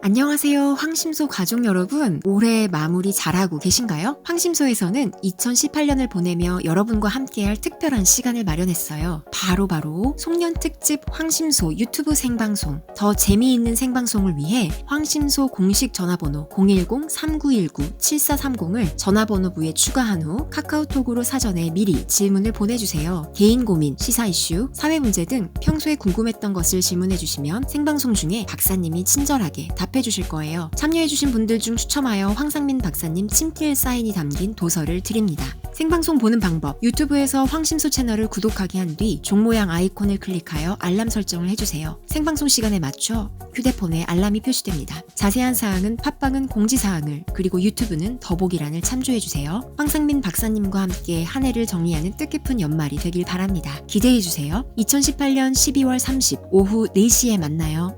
안녕하세요. 황심소 가족 여러분. 올해 마무리 잘하고 계신가요? 황심소에서는 2018년을 보내며 여러분과 함께할 특별한 시간을 마련했어요. 바로 송년 특집 황심소 유튜브 생방송. 더 재미있는 생방송을 위해 황심소 공식 전화번호 010-3919-7430을 전화번호부에 추가한 후 카카오톡으로 사전에 미리 질문을 보내주세요. 개인 고민, 시사 이슈, 사회 문제 등 평소에 궁금했던 것을 질문해주시면 생방송 중에 박사님이 친절하게 답해주실 거예요. 참여해주신 분들 중 추첨하여 황상민 박사님 친필 사인이 담긴 도서를 드립니다. 생방송 보는 방법, 유튜브에서 황심소 채널을 구독하기 한 뒤 종 모양 아이콘을 클릭하여 알람 설정을 해주세요. 생방송 시간에 맞춰 휴대폰에 알람이 표시됩니다. 자세한 사항은 팟빵은 공지사항을, 그리고 유튜브는 더보기란을 참조해주세요. 황상민 박사님과 함께 한 해를 정리하는 뜻깊은 연말이 되길 바랍니다. 기대해주세요. 2018년 12월 30 오후 4시에 만나요.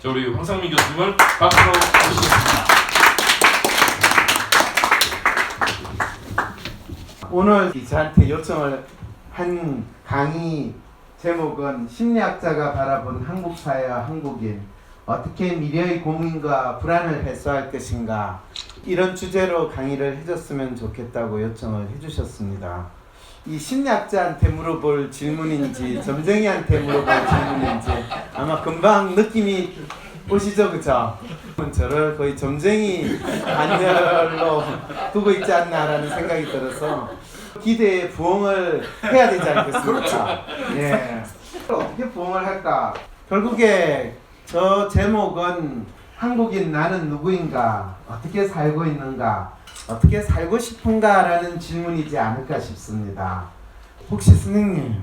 자, 우리 황상민 교수님을 박수로 모시겠습니다. 오늘 저한테 요청을 한 강의 제목은 심리학자가 바라본 한국 사회와 한국인, 어떻게 미래의 고민과 불안을 해소할 것인가, 이런 주제로 강의를 해줬으면 좋겠다고 요청을 해주셨습니다. 이 심리학자한테 물어볼 질문인지 점쟁이한테 물어볼 질문인지 아마 금방 느낌이 오시죠, 그죠? 저를 거의 점쟁이 반열로 두고 있지 않나라는 생각이 들어서 기대에 부응을 해야 되지 않겠습니까? 예. 어떻게 부응을 할까? 결국에 저 제목은 한국인 나는 누구인가? 어떻게 살고 있는가? 어떻게 살고 싶은가라는 질문이지 않을까 싶습니다. 혹시 선생님,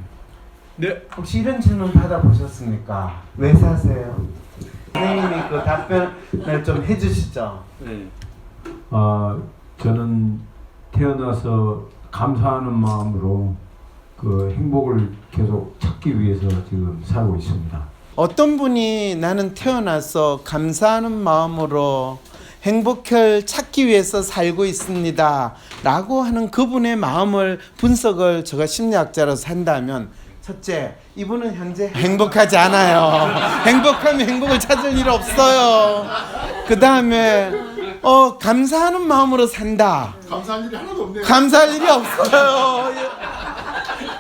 네. 혹시 이런 질문 받아보셨습니까? 왜 사세요? 선생님이 그 답변을 좀 해주시죠. 네. 저는 태어나서 감사하는 마음으로 그 행복을 계속 찾기 위해서 지금 살고 있습니다. 어떤 분이 나는 태어나서 감사하는 마음으로 행복을 찾기 위해서 살고 있습니다 라고 하는 그분의 마음을 분석을 제가 심리학자로서 한다면, 첫째, 이분은 현재 행복하지 않아요. 행복하면 행복을 찾을 일 없어요. 그 다음에 감사하는 마음으로 산다. 감사할 일이 하나도 없네요. 감사할 일이 없어요.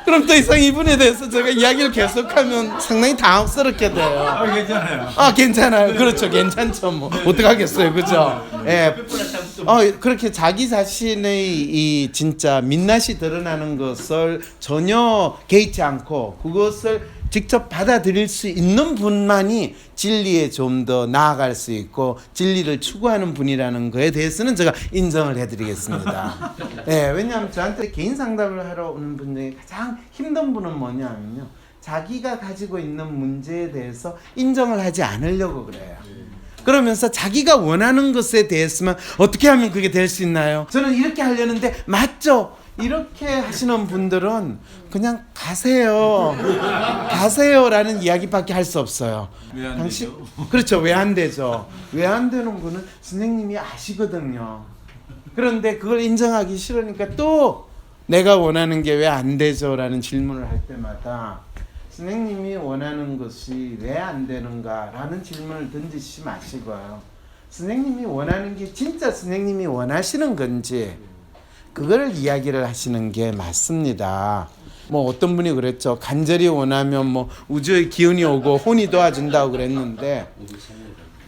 그럼 더 이상 이분에 대해서 제가 이야기를 계속하면 상당히 당혹스럽게 돼요. 괜찮아요. 괜찮아요. 그렇죠. 괜찮죠. 뭐 어떡하겠어요. 그죠? 예. 그렇게 자기 자신의 이 진짜 민낯이 드러나는 것을 전혀 개의치 않고 그것을 직접 받아들일 수 있는 분만이 진리에 좀 더 나아갈 수 있고 진리를 추구하는 분이라는 거에 대해서는 제가 인정을 해드리겠습니다. 네, 왜냐하면 저한테 개인 상담을 하러 오는 분 중에 가장 힘든 분은 뭐냐면요, 자기가 가지고 있는 문제에 대해서 인정을 하지 않으려고 그래요. 그러면서 자기가 원하는 것에 대해서만 어떻게 하면 그게 될 수 있나요? 저는 이렇게 하려는데 맞죠? 이렇게 하시는 분들은 그냥 가세요라는 이야기밖에 할 수 없어요. 왜 안 되죠? 그렇죠. 왜 안 되죠? 왜 안 되는 거는 선생님이 아시거든요. 그런데 그걸 인정하기 싫으니까 또 내가 원하는 게 왜 안 되죠라는 질문을 할 때마다 선생님이 원하는 것이 왜 안 되는가라는 질문을 던지지 마시고요. 선생님이 원하는 게 진짜 선생님이 원하시는 건지 그거를 이야기를 하시는 게 맞습니다. 뭐 어떤 분이 그랬죠. 간절히 원하면 뭐 우주의 기운이 오고 혼이 도와준다고 그랬는데,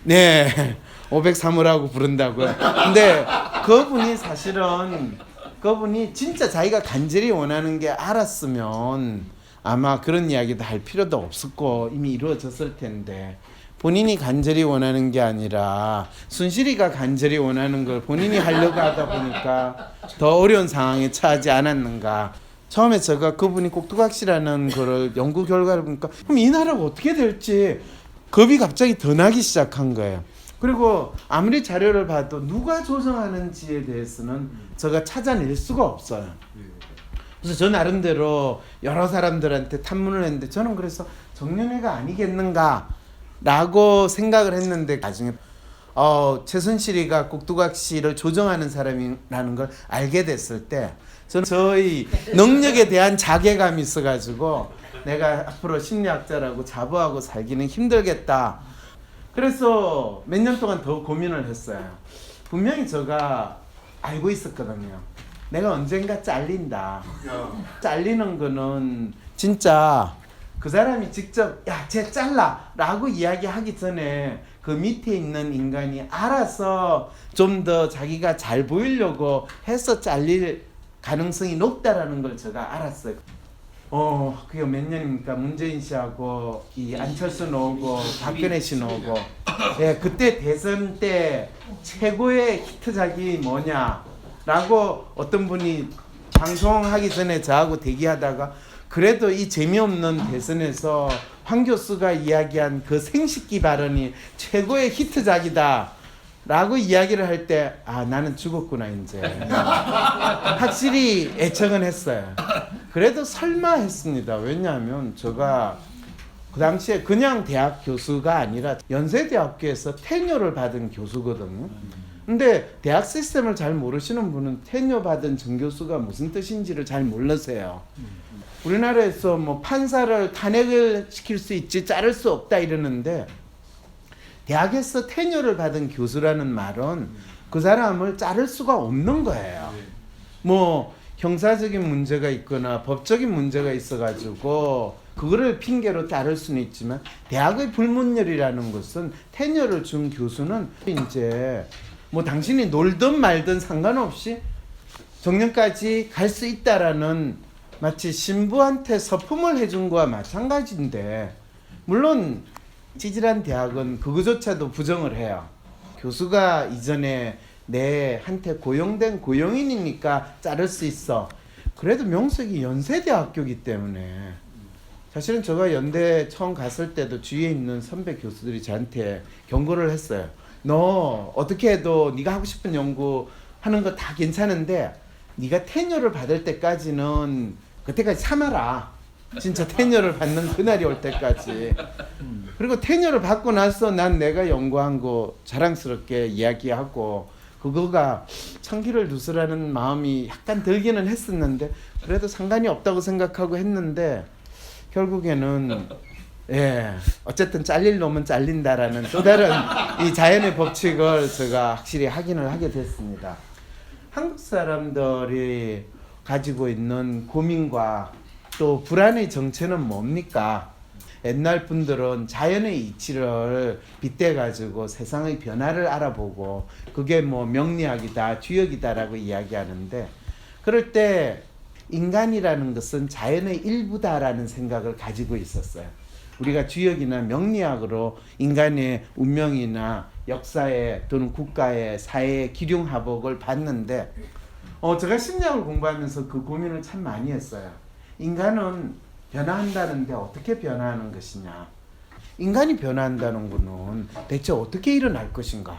네, 503호라고 부른다고요. 근데 그분이 사실은 그분이 진짜 자기가 간절히 원하는 게 알았으면 아마 그런 이야기도 할 필요도 없었고 이미 이루어졌을 텐데, 본인이 간절히 원하는 게 아니라 순실이가 간절히 원하는 걸 본인이 하려고 하다 보니까 더 어려운 상황에 처하지 않았는가. 처음에 제가 그분이 꼭두각시라는 거를 연구 결과를 보니까 그럼 이 나라가 어떻게 될지 겁이 갑자기 더 나기 시작한 거예요. 그리고 아무리 자료를 봐도 누가 조정하는지에 대해서는 제가 찾아낼 수가 없어요. 그래서 저 나름대로 여러 사람들한테 탐문을 했는데, 저는 그래서 정년회가 아니겠는가 라고 생각을 했는데, 나중에 최순실이가 꼭두각시를 조정하는 사람이라는 걸 알게 됐을 때 저는 저의 능력에 대한 자괴감이 있어가지고 내가 앞으로 심리학자라고 자부하고 살기는 힘들겠다. 그래서 몇 년 동안 더 고민을 했어요. 분명히 제가 알고 있었거든요. 내가 언젠가 잘린다. 잘리는 거는 진짜 그 사람이 직접 야, 쟤 잘라 라고 이야기하기 전에 그 밑에 있는 인간이 알아서 좀 더 자기가 잘 보이려고 해서 잘릴 가능성이 높다라는 걸 제가 알았어요. 그게 몇 년입니까? 문재인 씨하고 이 안철수 나오고 박근혜 씨 나오고, 예, 그때 대선 때 최고의 히트작이 뭐냐라고 어떤 분이 방송하기 전에 저하고 대기하다가 그래도 이 재미없는 대선에서 황 교수가 이야기한 그 생식기 발언이 최고의 히트작이다 라고 이야기를 할 때 나는 죽었구나 이제 확실히 애청은 했어요. 그래도 설마 했습니다. 왜냐하면 제가 그 당시에 그냥 대학 교수가 아니라 연세대학교에서 테뉴어를 받은 교수거든요. 근데 대학 시스템을 잘 모르시는 분은 테뉴어 받은 정교수가 무슨 뜻인지를 잘 모르세요. 우리나라에서 뭐 판사를 탄핵을 시킬 수 있지 자를 수 없다 이러는데, 대학에서 테뉴어를 받은 교수라는 말은 그 사람을 자를 수가 없는 거예요. 뭐 형사적인 문제가 있거나 법적인 문제가 있어가지고 그거를 핑계로 자를 수는 있지만, 대학의 불문율이라는 것은 테뉴어를 준 교수는 이제 뭐 당신이 놀든 말든 상관없이 정년까지 갈 수 있다라는, 마치 신부한테 서품을 해준 거와 마찬가지인데, 물론 찌질한 대학은 그거조차도 부정을 해요. 교수가 이전에 내한테 고용된 고용인이니까 자를 수 있어. 그래도 명색이 연세대학교이기 때문에, 사실은 제가 연대 처음 갔을 때도 주위에 있는 선배 교수들이 저한테 경고를 했어요. 너 어떻게 해도 네가 하고 싶은 연구 하는 거 다 괜찮은데 네가 테뉴어를 받을 때까지는 그때까지 참아라. 진짜 테뉴어를 받는 그날이 올 때까지. 그리고 테뉴어를 받고 나서 난 내가 연구한 거 자랑스럽게 이야기하고 그거가 청기를 두서라는 마음이 약간 들기는 했었는데, 그래도 상관이 없다고 생각하고 했는데, 결국에는 어쨌든 잘릴 놈은 잘린다라는 또 다른 이 자연의 법칙을 제가 확실히 확인을 하게 됐습니다. 한국 사람들이 가지고 있는 고민과 또 불안의 정체는 뭡니까? 옛날 분들은 자연의 이치를 빗대 가지고 세상의 변화를 알아보고 그게 뭐 명리학이다, 주역이다라고 이야기하는데, 그럴 때 인간이라는 것은 자연의 일부다라는 생각을 가지고 있었어요. 우리가 주역이나 명리학으로 인간의 운명이나 역사의 또는 국가의 사회의 기륭하복을 봤는데, 제가 심리학을 공부하면서 그 고민을 참 많이 했어요. 인간은 변화한다는데 어떻게 변화하는 것이냐? 인간이 변화한다는 것은 대체 어떻게 일어날 것인가?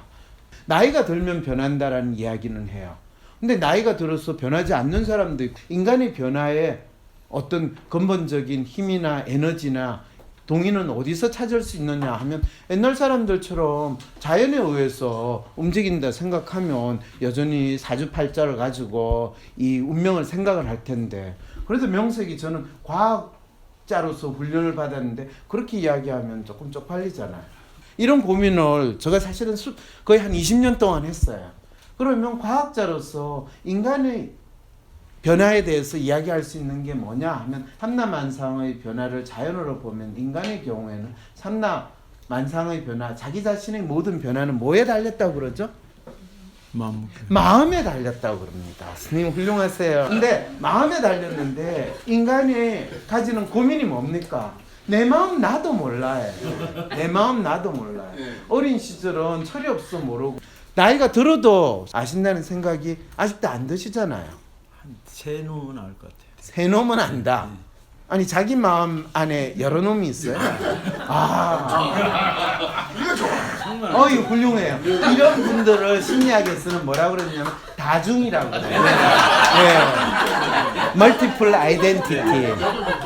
나이가 들면 변한다라는 이야기는 해요. 근데 나이가 들어서 변하지 않는 사람도 있고, 인간의 변화에 어떤 근본적인 힘이나 에너지나 동의는 어디서 찾을 수 있느냐 하면, 옛날 사람들처럼 자연에 의해서 움직인다 생각하면 여전히 사주팔자를 가지고 이 운명을 생각을 할 텐데, 그래서 명색이 저는 과학자로서 훈련을 받았는데 그렇게 이야기하면 조금 쪽팔리잖아요. 이런 고민을 제가 사실은 거의 한 20년 동안 했어요. 그러면 과학자로서 인간의 변화에 대해서 이야기할 수 있는 게 뭐냐 하면, 삼라만상의 변화를 자연으로 보면 인간의 경우에는 삼라만상의 변화, 자기 자신의 모든 변화는 뭐에 달렸다고 그러죠? 마음에 달렸다고 그럽니다. 스님 훌륭하세요. 근데 마음에 달렸는데 인간이 가지는 고민이 뭡니까? 내 마음 나도 몰라요. 내 마음 나도 몰라요. 어린 시절은 철이 없어 모르고, 나이가 들어도 아신다는 생각이 아직도 안 드시잖아요. 세 놈은 알 것 같아요. 세 놈은 안다. 아니 자기 마음 안에 여러 놈이 있어요. 이거 훌륭해요. 이런 분들을 심리학에서는 뭐라고 그러냐면 다중이라고 그래요. 멀티플 아이덴티티.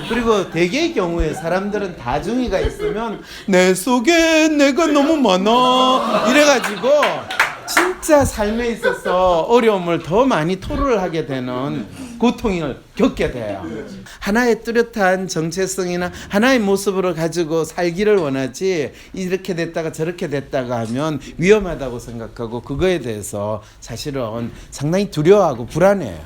그리고 대개의 경우에 사람들은 다중이가 있으면 내 속에 내가 너무 많아 이래가지고 진짜 삶에 있어서 어려움을 더 많이 토로를 하게 되는 고통을 겪게 돼요. 하나의 뚜렷한 정체성이나 하나의 모습으로 가지고 살기를 원하지 이렇게 됐다가 저렇게 됐다가 하면 위험하다고 생각하고 그거에 대해서 사실은 상당히 두려워하고 불안해요.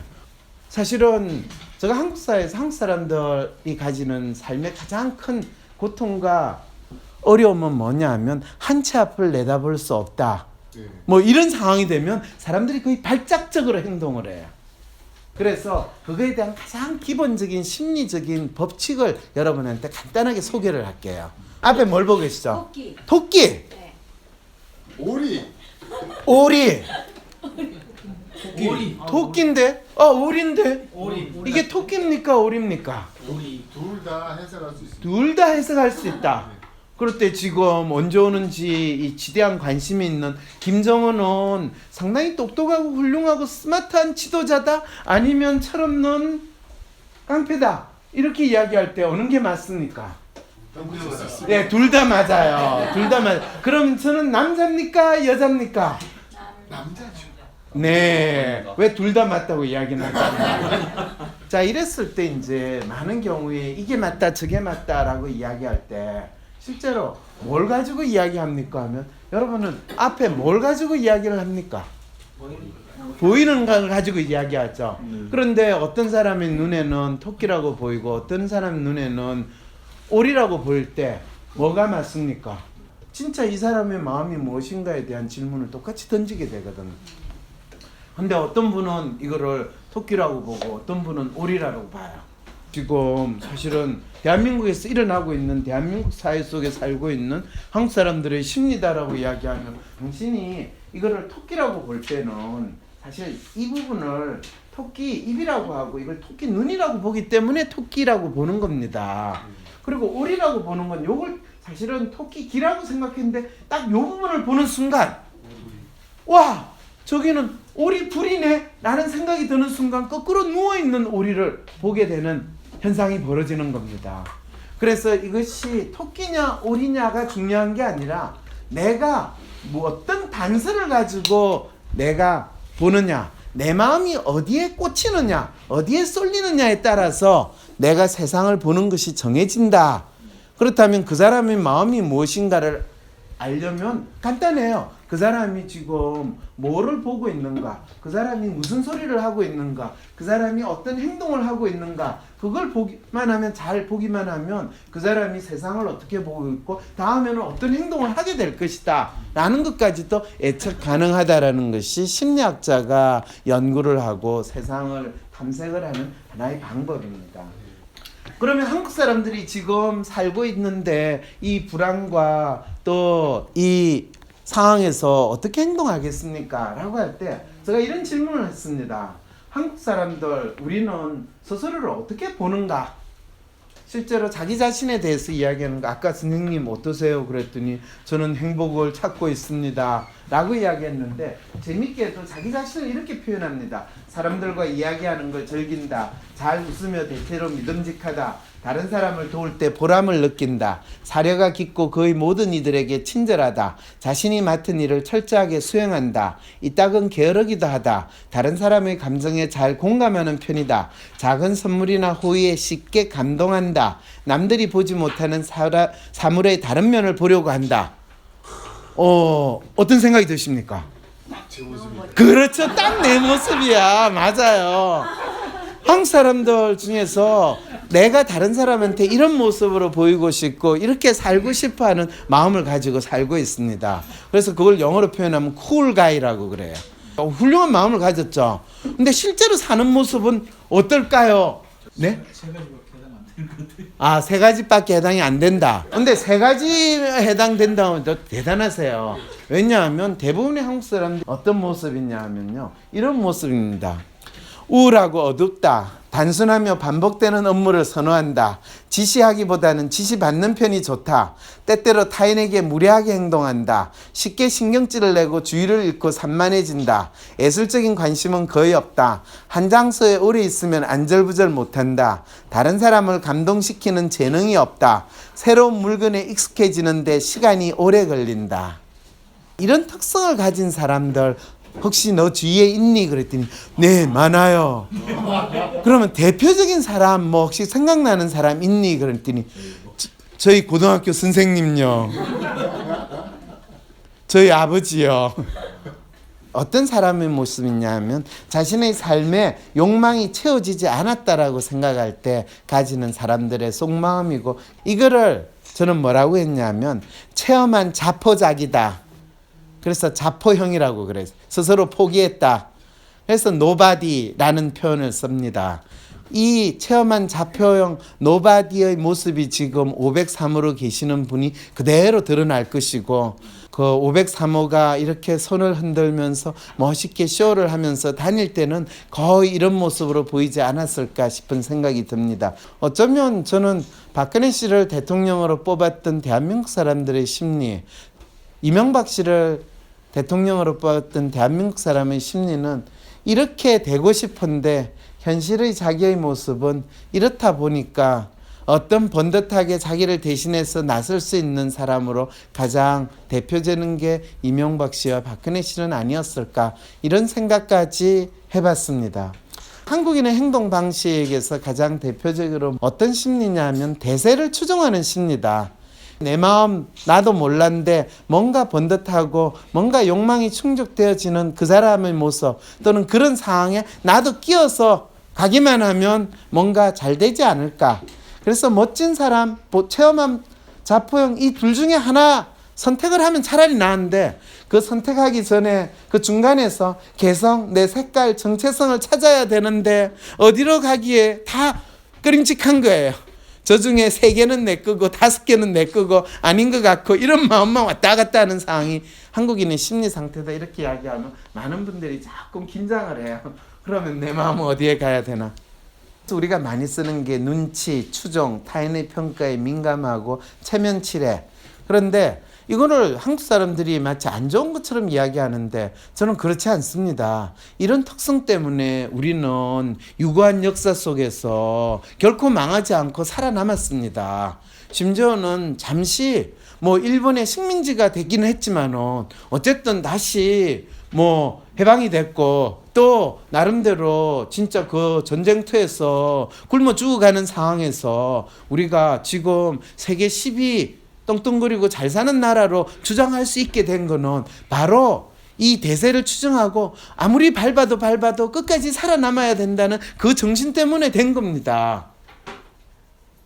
사실은 제가 한국 사회에서 한국 사람들이 가지는 삶의 가장 큰 고통과 어려움은 뭐냐 하면 한 채 앞을 내다볼 수 없다. 뭐 이런 상황이 되면 사람들이 거의 발작적으로 행동을 해요. 그래서 그거에 대한 가장 기본적인 심리적인 법칙을 여러분한테 간단하게 소개를 할게요. 앞에 뭘 보고 계시죠? 토끼. 토끼. 네. 오리. 오리. 오리. 토끼인데? 오리인데? 오리. 이게 토끼입니까? 오리입니까? 오리. 둘 다 해석할 수 있습니다. 둘 다 해석할 수 있다. 그럴 때 지금 언제 오는지 이 지대한 관심이 있는 김정은은 상당히 똑똑하고 훌륭하고 스마트한 지도자다? 아니면 철없는 깡패다? 이렇게 이야기할 때 어느 게 맞습니까? 네, 둘 다 맞아요. 둘 다 맞아요. 그럼 저는 남자입니까? 여자입니까? 남자죠. 네. 왜 둘 다 맞다고 이야기는 할까요? 자, 이랬을 때 이제 많은 경우에 이게 맞다 저게 맞다라고 이야기할 때 실제로 뭘 가지고 이야기합니까 하면 여러분은 앞에 뭘 가지고 이야기를 합니까? 보이는 걸 가지고 이야기하죠. 그런데 어떤 사람의 눈에는 토끼라고 보이고 어떤 사람 눈에는 오리라고 보일 때 뭐가 맞습니까? 진짜 이 사람의 마음이 무엇인가에 대한 질문을 똑같이 던지게 되거든요. 근데 어떤 분은 이거를 토끼라고 보고 어떤 분은 오리라고 봐요. 지금 사실은 대한민국에서 일어나고 있는 대한민국 사회 속에 살고 있는 한국 사람들의 심리다라고 이야기하면 당신이 이거를 토끼라고 볼 때는 사실 이 부분을 토끼 입이라고 하고 이걸 토끼 눈이라고 보기 때문에 토끼라고 보는 겁니다. 그리고 오리라고 보는 건 요걸 사실은 토끼 귀라고 생각했는데 딱 요 부분을 보는 순간 와 저기는 오리 불이네 라는 생각이 드는 순간 거꾸로 누워있는 오리를 보게 되는 현상이 벌어지는 겁니다. 그래서 이것이 토끼냐 오리냐가 중요한 게 아니라 내가 뭐 어떤 단서를 가지고 내가 보느냐 내 마음이 어디에 꽂히느냐 어디에 쏠리느냐에 따라서 내가 세상을 보는 것이 정해진다. 그렇다면 그 사람의 마음이 무엇인가를 알려면 간단해요. 그 사람이 지금 뭐를 보고 있는가, 그 사람이 무슨 소리를 하고 있는가, 그 사람이 어떤 행동을 하고 있는가, 그걸 보기만 하면 잘 보기만 하면 그 사람이 세상을 어떻게 보고 있고 다음에는 어떤 행동을 하게 될 것이다 라는 것까지도 예측 가능하다라는 것이 심리학자가 연구를 하고 세상을 탐색을 하는 하나의 방법입니다. 그러면 한국 사람들이 지금 살고 있는데 이 불안과 또 이 상황에서 어떻게 행동하겠습니까? 라고 할 때 제가 이런 질문을 했습니다. 한국 사람들 우리는 스스로를 어떻게 보는가? 실제로 자기 자신에 대해서 이야기하는 거 아까 선생님 어떠세요? 그랬더니 저는 행복을 찾고 있습니다 라고 이야기했는데 재밌게도 자기 자신을 이렇게 표현합니다. 사람들과 이야기하는 걸 즐긴다. 잘 웃으며 대체로 믿음직하다. 다른 사람을 도울 때 보람을 느낀다. 사려가 깊고 거의 모든 이들에게 친절하다. 자신이 맡은 일을 철저하게 수행한다. 이따금 게으르기도 하다. 다른 사람의 감정에 잘 공감하는 편이다. 작은 선물이나 호의에 쉽게 감동한다. 남들이 보지 못하는 사물의 다른 면을 보려고 한다. 어떤 생각이 드십니까? 제 모습이. 그렇죠. 딱 내 모습이야. 맞아요. 한국 사람들 중에서 내가 다른 사람한테 이런 모습으로 보이고 싶고 이렇게 살고 싶어하는 마음을 가지고 살고 있습니다. 그래서 그걸 영어로 표현하면 cool guy라고 그래요. 훌륭한 마음을 가졌죠. 근데 실제로 사는 모습은 어떨까요? 네? 세 가지밖에 해당이 안 된다. 근데 세 가지 해당된다면 더 대단하세요. 왜냐하면 대부분의 한국 사람들이 어떤 모습이냐 하면요. 이런 모습입니다. 우울하고 어둡다. 단순하며 반복되는 업무를 선호한다. 지시하기보다는 지시받는 편이 좋다. 때때로 타인에게 무례하게 행동한다. 쉽게 신경질을 내고 주의를 잃고 산만해진다. 예술적인 관심은 거의 없다. 한 장소에 오래 있으면 안절부절 못한다. 다른 사람을 감동시키는 재능이 없다. 새로운 물건에 익숙해지는데 시간이 오래 걸린다. 이런 특성을 가진 사람들 혹시 너 주위에 있니? 그랬더니 네 많아요. 그러면 대표적인 사람 뭐 혹시 생각나는 사람 있니? 그랬더니 저희 고등학교 선생님요. 저희 아버지요. 어떤 사람의 모습이냐면 자신의 삶에 욕망이 채워지지 않았다라고 생각할 때 가지는 사람들의 속마음이고, 이거를 저는 뭐라고 했냐면 체험한 자포자기다. 그래서 자포형이라고 그래요. 스스로 포기했다. 그래서 노바디라는 표현을 씁니다. 이 체험한 자포형 노바디의 모습이 지금 503호로 계시는 분이 그대로 드러날 것이고, 그 503호가 이렇게 손을 흔들면서 멋있게 쇼를 하면서 다닐 때는 거의 이런 모습으로 보이지 않았을까 싶은 생각이 듭니다. 어쩌면 저는 박근혜 씨를 대통령으로 뽑았던 대한민국 사람들의 심리, 이명박 씨를 대통령으로 뽑았던 대한민국 사람의 심리는 이렇게 되고 싶은데 현실의 자기의 모습은 이렇다 보니까 어떤 번듯하게 자기를 대신해서 나설 수 있는 사람으로 가장 대표되는 게 이명박 씨와 박근혜 씨는 아니었을까, 이런 생각까지 해봤습니다. 한국인의 행동 방식에서 가장 대표적으로 어떤 심리냐면 대세를 추종하는 심리다. 내 마음 나도 몰랐는데 뭔가 번듯하고 뭔가 욕망이 충족되어지는 그 사람의 모습, 또는 그런 상황에 나도 끼어서 가기만 하면 뭔가 잘 되지 않을까. 그래서 멋진 사람, 체험한 자포형, 이 둘 중에 하나 선택을 하면 차라리 나은데, 그 선택하기 전에 그 중간에서 개성, 내 색깔, 정체성을 찾아야 되는데 어디로 가기에 다 끄림칙한 거예요. 저 중에 3개는 내 거고 5개는 내 거고 아닌 것 같고, 이런 마음만 왔다 갔다 하는 상황이 한국인의 심리 상태다. 이렇게 이야기하면 많은 분들이 조금 긴장을 해요. 그러면 내 마음은 어디에 가야 되나? 우리가 많이 쓰는 게 눈치, 추종, 타인의 평가에 민감하고 체면치레. 그런데 이거를 한국 사람들이 마치 안 좋은 것처럼 이야기하는데 저는 그렇지 않습니다. 이런 특성 때문에 우리는 유구한 역사 속에서 결코 망하지 않고 살아남았습니다. 심지어는 잠시 일본의 식민지가 되기는 했지만은 어쨌든 다시 해방이 됐고, 또 나름대로 진짜 그 전쟁터에서 굶어 죽어가는 상황에서 우리가 지금 세계 10위 떵떵거리고 잘 사는 나라로 주장할 수 있게 된 거는 바로 이 대세를 추정하고 아무리 밟아도 끝까지 살아남아야 된다는 그 정신 때문에 된 겁니다.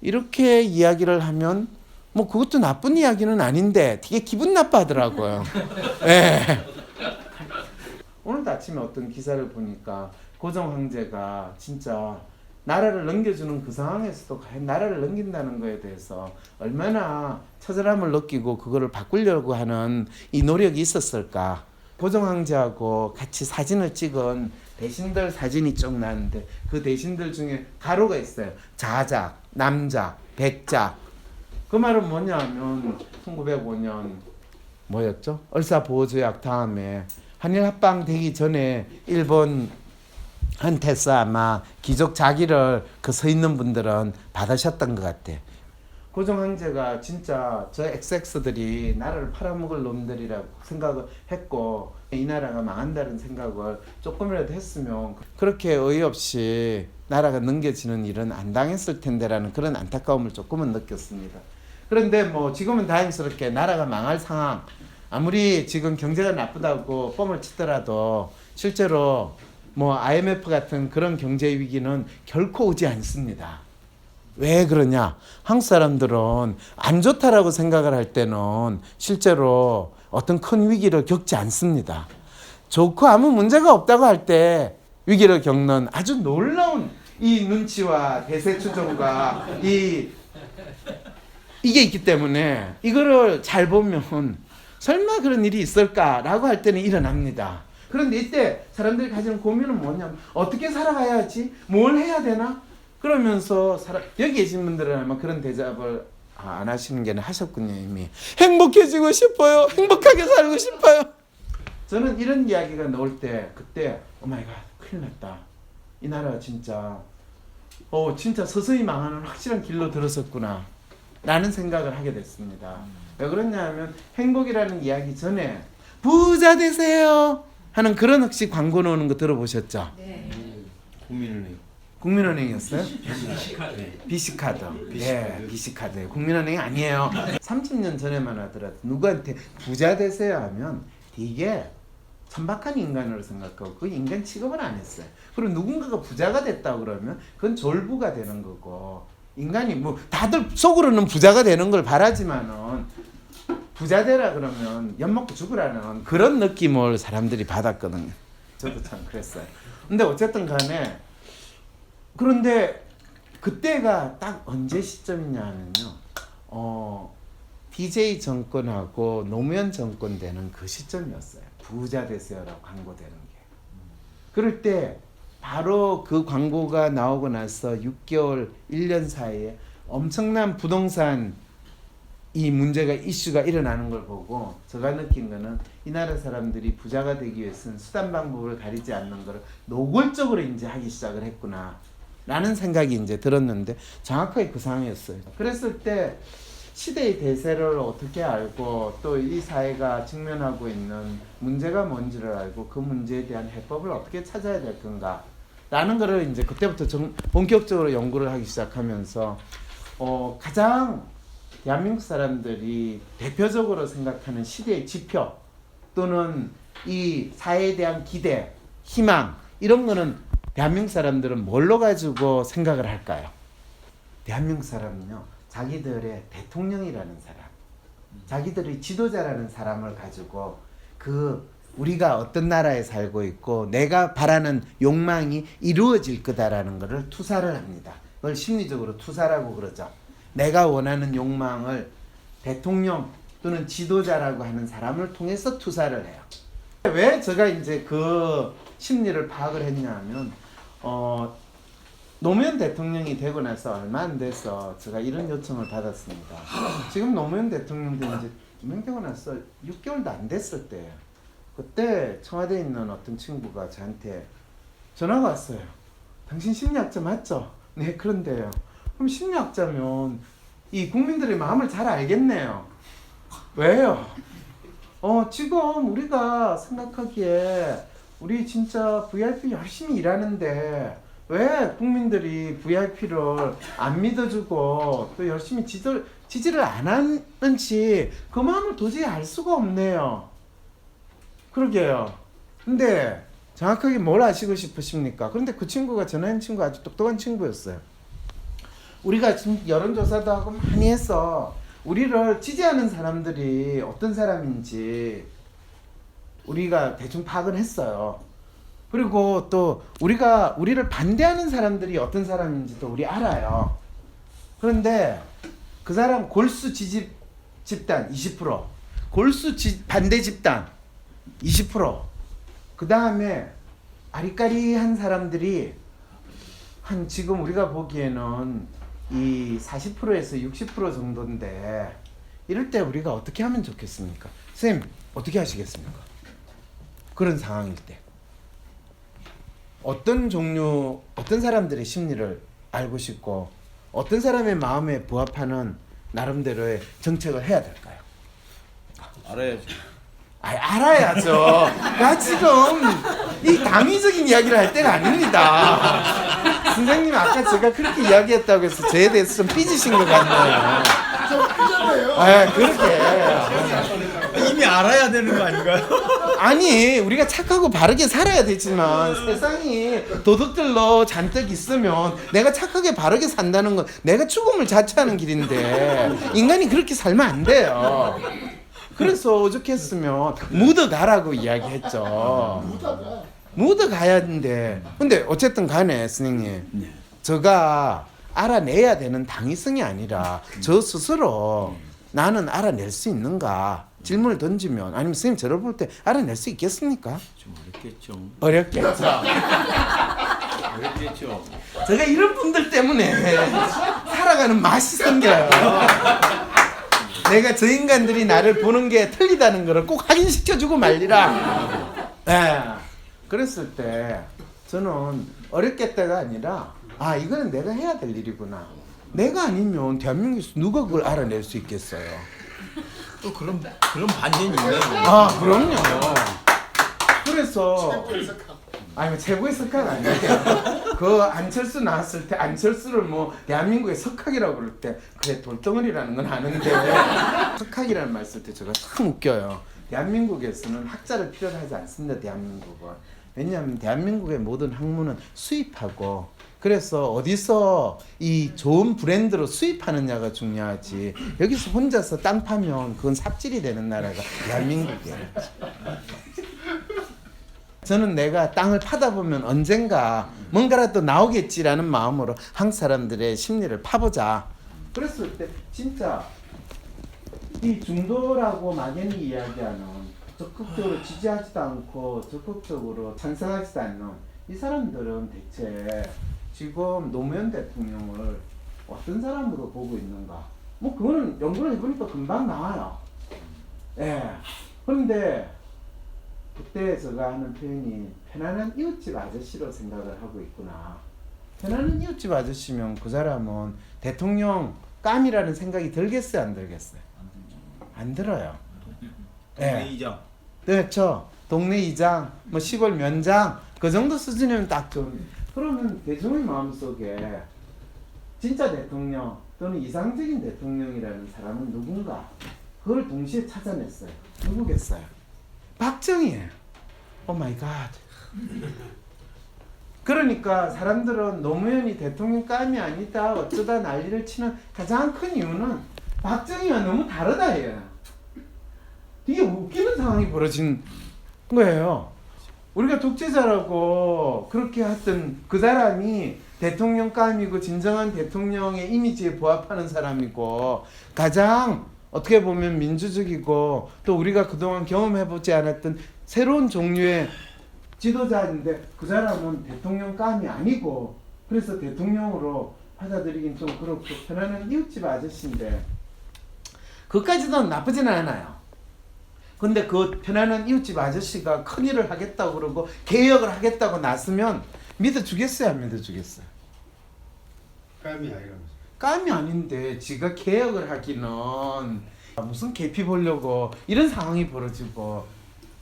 이렇게 이야기를 하면 그것도 나쁜 이야기는 아닌데 되게 기분 나빠하더라고요. 네. 오늘도 아침에 어떤 기사를 보니까 고종 황제가 진짜 나라를 넘겨주는 그 상황에서도 과연 나라를 넘긴다는 거에 대해서 얼마나 처절함을 느끼고 그거를 바꾸려고 하는 이 노력이 있었을까. 고종 황제하고 같이 사진을 찍은 대신들 사진이 쭉 나는데 그 대신들 중에 가로가 있어요. 자작, 남작, 백작. 그 말은 뭐냐면 1905년 뭐였죠? 얼사보호조약 다음에 한일 합방 되기 전에 일본한테서 아마 귀족 자기를 서 있는 분들은 받으셨던 것 같아. 고종 황제가 진짜 저 XX들이 나라를 팔아먹을 놈들이라고 생각을 했고, 이 나라가 망한다는 생각을 조금이라도 했으면 그렇게 어이없이 나라가 넘겨지는 일은 안 당했을 텐데라는 그런 안타까움을 조금은 느꼈습니다. 그런데 지금은 다행스럽게 나라가 망할 상황, 아무리 지금 경제가 나쁘다고 뻥을 치더라도 실제로 IMF 같은 그런 경제 위기는 결코 오지 않습니다. 왜 그러냐? 한국 사람들은 안 좋다라고 생각을 할 때는 실제로 어떤 큰 위기를 겪지 않습니다. 좋고 아무 문제가 없다고 할 때 위기를 겪는 아주 놀라운 이 눈치와 대세 추종과 이게 있기 때문에 이거를 잘 보면 설마 그런 일이 있을까라고 할 때는 일어납니다. 그런데 이때 사람들이 가지는 고민은 뭐냐면 어떻게 살아가야지? 뭘 해야 되나? 그러면서 여기 계신 분들은 아마 그런 대답을 안 하시는 게 아니라 하셨군요. 이미 행복해지고 싶어요. 행복하게 살고 싶어요. 저는 이런 이야기가 나올 때 그때 오마이갓 큰일 났다. 이 나라가 진짜 서서히 망하는 확실한 길로 들어섰구나 라는 생각을 하게 됐습니다. 왜 그러냐면 행복이라는 이야기 전에 부자 되세요. 하는 그런 혹시 광고 나오는 거 들어보셨죠? 국민은행. 국민은행이었어요? BC카드. 네, BC카드. 국민은행이 아니에요. 30년 전에만 하더라도 누구한테 부자 되세요 하면 되게 천박한 인간으로 생각하고 그 인간 취급을 안 했어요. 그리고 누군가가 부자가 됐다 그러면 그건 졸부가 되는 거고 인간이 뭐 다들 속으로는 부자가 되는 걸 바라지만은 부자 되라 그러면 엿먹고 죽으라는 그런 느낌을 사람들이 받았거든요. 저도 참 그랬어요. 근데 어쨌든 간에 그런데 그때가 딱 언제 시점이냐면요. DJ 정권하고 노무현 정권 되는 그 시점이었어요. 부자 되세요라고 광고되는 게. 그럴 때 바로 그 광고가 나오고 나서 6개월, 1년 사이에 엄청난 부동산 이 문제가 이슈가 일어나는 걸 보고 제가 느낀 거는 이 나라 사람들이 부자가 되기 위해서는 수단 방법을 가리지 않는 걸 노골적으로 이제 하기 시작을 했구나 라는 생각이 이제 들었는데 정확하게 그 상황이었어요. 그랬을 때 시대의 대세를 어떻게 알고 또 이 사회가 직면하고 있는 문제가 뭔지를 알고 그 문제에 대한 해법을 어떻게 찾아야 될 건가 라는 거를 이제 그때부터 본격적으로 연구를 하기 시작하면서 가장 대한민국 사람들이 대표적으로 생각하는 시대의 지표 또는 이 사회에 대한 기대, 희망 이런 거는 대한민국 사람들은 뭘로 가지고 생각을 할까요? 대한민국 사람은요. 자기들의 대통령이라는 사람, 자기들의 지도자라는 사람을 가지고 그 우리가 어떤 나라에 살고 있고 내가 바라는 욕망이 이루어질 거다라는 것을 투사를 합니다. 그걸 심리적으로 투사라고 그러죠. 내가 원하는 욕망을 대통령 또는 지도자라고 하는 사람을 통해서 투사를 해요. 왜 제가 이제 그 심리를 파악을 했냐면 노무현 대통령이 되고 나서 얼마 안 돼서 제가 이런 요청을 받았습니다. 지금 노무현 대통령 된 이제 임명되고 나서 6개월도 안 됐을 때예요. 그때 청와대에 있는 어떤 친구가 저한테 전화가 왔어요. 당신 심리학자 맞죠? 네, 그런데요. 그럼 심리학자면 이 국민들의 마음을 잘 알겠네요. 왜요? 지금 우리가 생각하기에 우리 진짜 VIP 열심히 일하는데 왜 국민들이 VIP를 안 믿어주고 또 열심히 지지를 안 하는지 그 마음을 도저히 알 수가 없네요. 그러게요. 근데 정확하게 뭘 아시고 싶으십니까? 그런데 그 친구가 전화한 친구가 아주 똑똑한 친구였어요. 우리가 지금 여론조사도 하고 많이 해서 우리를 지지하는 사람들이 어떤 사람인지 우리가 대충 파악을 했어요. 그리고 또 우리를 반대하는 사람들이 어떤 사람인지도 우리 알아요. 그런데 그 사람 골수 지지 집단 20%, 골수 반대 집단 20%, 그 다음에 아리까리한 사람들이 한 지금 우리가 보기에는 이 40%에서 60% 정도인데 이럴 때 우리가 어떻게 하면 좋겠습니까? 선생님 어떻게 하시겠습니까? 그런 상황일 때 어떤 사람들의 심리를 알고 싶고 어떤 사람의 마음에 부합하는 나름대로의 정책을 해야 될까요? 알아야지. 알아야죠. 나 지금 이 당위적인 이야기를 할 때가 아닙니다. 선생님 아까 제가 그렇게 이야기했다고 해서 저에 대해서 좀 삐지신 것 같네요. 좀 크잖아요. 그렇게. 이미 알아야 되는 거 아닌가요? 아니 우리가 착하고 바르게 살아야 되지만 세상이 도둑들로 잔뜩 있으면 내가 착하게 바르게 산다는 건 내가 죽음을 자처하는 길인데 인간이 그렇게 살면 안 돼요. 그래서 오죽했으면 묻어가라고 이야기했죠. 묻어가야 하는데 근데 어쨌든 간에 선생님 제가 알아내야 되는 당위성이 아니라 저 스스로 나는 알아낼 수 있는가 질문을 던지면 아니면 선생님 저를 볼 때 알아낼 수 있겠습니까? 좀 어렵겠죠. 어렵겠죠. 어렵겠죠. 제가 이런 분들 때문에 살아가는 맛이 생겨요. 내가 저 인간들이 나를 보는 게 틀리다는 거를 꼭 확인시켜주고 말리라. 그랬을 때 저는 어렵겠다가 아니라 이거는 내가 해야 될 일이구나. 내가 아니면 대한민국에서 누가 그걸 알아낼 수 있겠어요. 또 그런 반전이 있네요. 그럼요. 그래서 그래서 최고에서 각. 아니 최고의 석학 아니에요. 그 안철수 나왔을 때 안철수를 뭐 대한민국의 석학이라고 그럴 때 그래 돌덩어리라는 건 아는데 석학이라는 말 쓸 때 제가 참 웃겨요. 대한민국에서는 학자를 필요로 하지 않습니다. 대한민국은. 왜냐하면 대한민국의 모든 학문은 수입하고 그래서 어디서 이 좋은 브랜드로 수입하느냐가 중요하지. 여기서 혼자서 땅 파면 그건 삽질이 되는 나라가 대한민국이에요. 저는 내가 땅을 파다 보면 언젠가 뭔가라도 나오겠지라는 마음으로 한국 사람들의 심리를 파보자. 그랬을 때 진짜 이 중도라고 막연히 이야기하는 적극적으로 지지하지도 않고 적극적으로 찬성하지도 않는 이 사람들은 대체 지금 노무현 대통령을 어떤 사람으로 보고 있는가? 뭐 그거는 연구를 해보니까 금방 나와요. 예. 그런데 그때 제가 하는 표현이 편안한 이웃집 아저씨로 생각을 하고 있구나. 편안한 이웃집 아저씨면 그 사람은 대통령 깜이라는 생각이 들겠어요, 안 들겠어요? 안 들어요. 동네 이장. 그렇죠. 동네 이장, 뭐 시골 면장 그 정도 수준이면 딱 좋은. 그러면 대중의 마음속에 진짜 대통령 또는 이상적인 대통령이라는 사람은 누군가? 그걸 동시에 찾아냈어요. 누구겠어요? 박정희예요. 오 마이 갓. 그러니까 사람들은 노무현이 대통령 깜이 아니다 어쩌다 난리를 치는 가장 큰 이유는 박정희와 너무 다르다 해요. 되게 웃기는 상황이 벌어진 거예요. 우리가 독재자라고 그렇게 했던 그 사람이 대통령 깜이고 진정한 대통령의 이미지에 부합하는 사람이고 가장 어떻게 보면 민주적이고 또 우리가 그동안 경험해보지 않았던 새로운 종류의 지도자인데 그 사람은 대통령 깜이 아니고 그래서 대통령으로 받아들이긴 좀 그렇고 편안한 이웃집 아저씨인데 그것까지도 나쁘지는 않아요. 근데 그 편안한 이웃집 아저씨가 큰일을 하겠다고 그러고 개혁을 하겠다고 나서면 믿어주겠어요, 안 믿어주겠어요? 깜이 아니라면서. 깜이 아닌데 지가 개혁을 하기는 무슨 계피 보려고 이런 상황이 벌어지고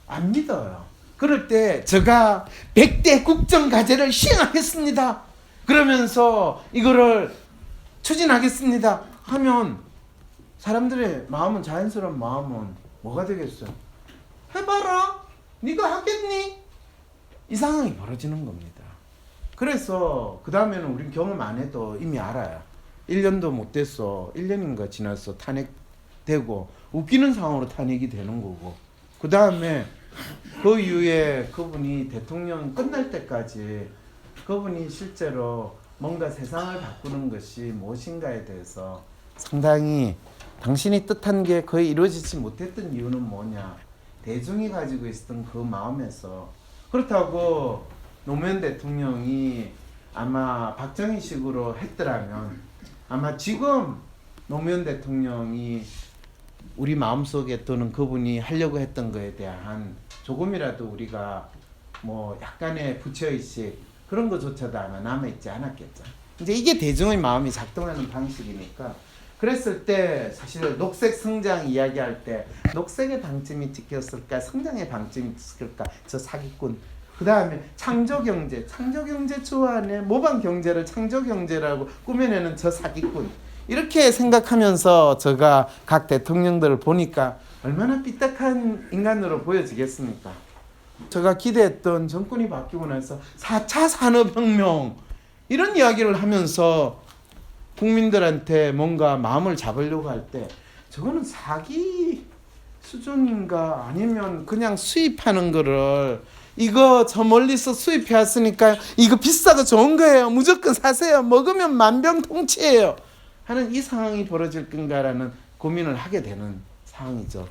안 믿어요. 그럴 때 제가 100대 국정과제를 시행하겠습니다. 그러면서 이거를 추진하겠습니다 하면 사람들의 마음은 자연스러운 마음은 뭐가 되겠어요? 해봐라. 네가 하겠니? 이 상황이 벌어지는 겁니다. 그래서 그 다음에는 우린 경험 안 해도 이미 알아요. 1년도 못 됐어. 1년인가 지났어. 탄핵되고 웃기는 상황으로 탄핵이 되는 거고 그 다음에 그 이후에 그분이 대통령 끝날 때까지 그분이 실제로 뭔가 세상을 바꾸는 것이 무엇인가에 대해서 상당히 당신이 뜻한 게 거의 이루어지지 못했던 이유는 뭐냐. 대중이 가지고 있었던 그 마음에서 그렇다고 노무현 대통령이 아마 박정희식으로 했더라면 아마 지금 노무현 대통령이 우리 마음속에 또는 그분이 하려고 했던 거에 대한 조금이라도 우리가 뭐 약간의 부처의식 그런 것조차도 아마 남아있지 않았겠죠. 이제 이게 대중의 마음이 작동하는 방식이니까 그랬을 때 사실 녹색 성장 이야기할 때 녹색의 방점이 찍혔을까 성장의 방점이 찍혔을까 저 사기꾼 그 다음에 창조경제 좋아하네 모방경제를 창조경제라고 꾸며내는 저 사기꾼 이렇게 생각하면서 제가 각 대통령들을 보니까 얼마나 삐딱한 인간으로 보여지겠습니까? 제가 기대했던 정권이 바뀌고 나서 4차 산업혁명 이런 이야기를 하면서 국민들한테 뭔가 마음을 잡으려고 할 때 저거는 사기 수준인가 아니면 그냥 수입하는 거를 이거 저 멀리서 수입해 왔으니까 이거 비싸고 좋은 거예요. 무조건 사세요. 먹으면 만병통치예요. 하는 이 상황이 벌어질 건가라는 고민을 하게 되는 상황이죠.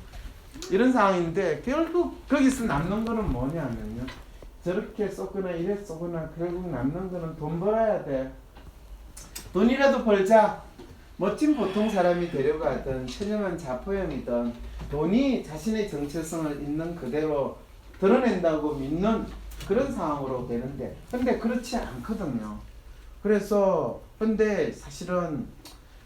이런 상황인데 결국 거기서 남는 거는 뭐냐면요. 저렇게 쏘거나 이래 쏘거나 결국 남는 거는 돈 벌어야 돼. 돈이라도 벌자. 멋진 보통 사람이 되려가든 처녀만 자포형이든 돈이 자신의 정체성을 있는 그대로 드러낸다고 믿는 그런 상황으로 되는데 근데 그렇지 않거든요. 그래서 근데 사실은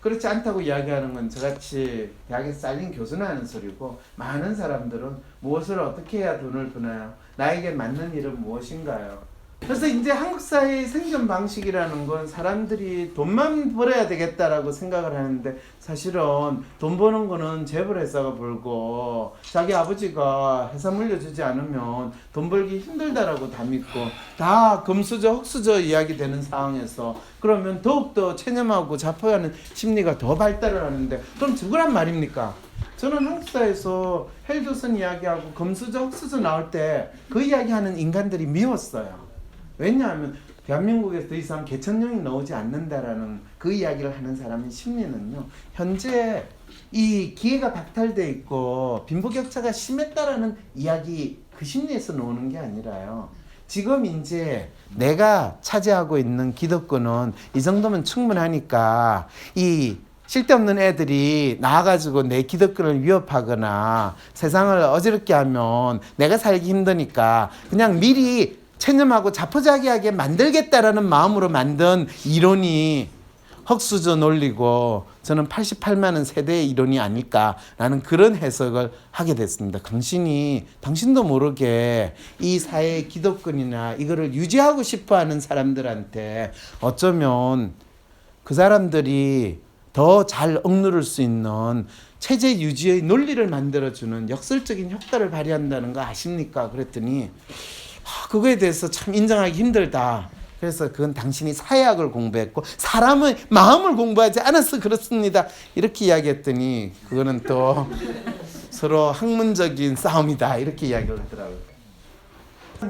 그렇지 않다고 이야기하는 건 저같이 대학에서 잘린 교수나 하는 소리고, 많은 사람들은 무엇을 어떻게 해야 돈을 버나요? 나에게 맞는 일은 무엇인가요? 그래서 이제 한국 사회의 생존 방식이라는 건 사람들이 돈만 벌어야 되겠다라고 생각을 하는데, 사실은 돈 버는 거는 재벌회사가 벌고, 자기 아버지가 회사 물려주지 않으면 돈 벌기 힘들다라고 다 믿고, 다 금수저 흑수저 이야기 되는 상황에서 그러면 더욱더 체념하고 자포하는 심리가 더 발달을 하는데, 그럼 누구란 말입니까? 저는 한국 사회에서 헬조선 이야기하고 금수저 흑수저 나올 때 그 이야기하는 인간들이 미웠어요. 왜냐하면 대한민국에서 더 이상 개천령이 나오지 않는다라는 그 이야기를 하는 사람의 심리는요, 현재 이 기회가 박탈돼 있고 빈부격차가 심했다라는 이야기, 그 심리에서 나오는 게 아니라요, 지금 이제 내가 차지하고 있는 기득권은 이 정도면 충분하니까 이 쓸데없는 애들이 나와가지고 내 기득권을 위협하거나 세상을 어지럽게 하면 내가 살기 힘드니까 그냥 미리 체념하고 자포자기하게 만들겠다라는 마음으로 만든 이론이 흑수저 논리고, 저는 88만원 세대의 이론이 아닐까라는 그런 해석을 하게 됐습니다. 당신도 모르게 이 사회의 기득권이나 이거를 유지하고 싶어하는 사람들한테 어쩌면 그 사람들이 더 잘 억누를 수 있는 체제 유지의 논리를 만들어주는 역설적인 효과를 발휘한다는 거 아십니까? 그랬더니 그거에 대해서 참 인정하기 힘들다. 그래서 그건 당신이 사회학을 공부했고 사람의 마음을 공부하지 않아서 그렇습니다. 이렇게 이야기했더니 그거는 또 서로 학문적인 싸움이다. 이렇게 이야기를 하더라고요.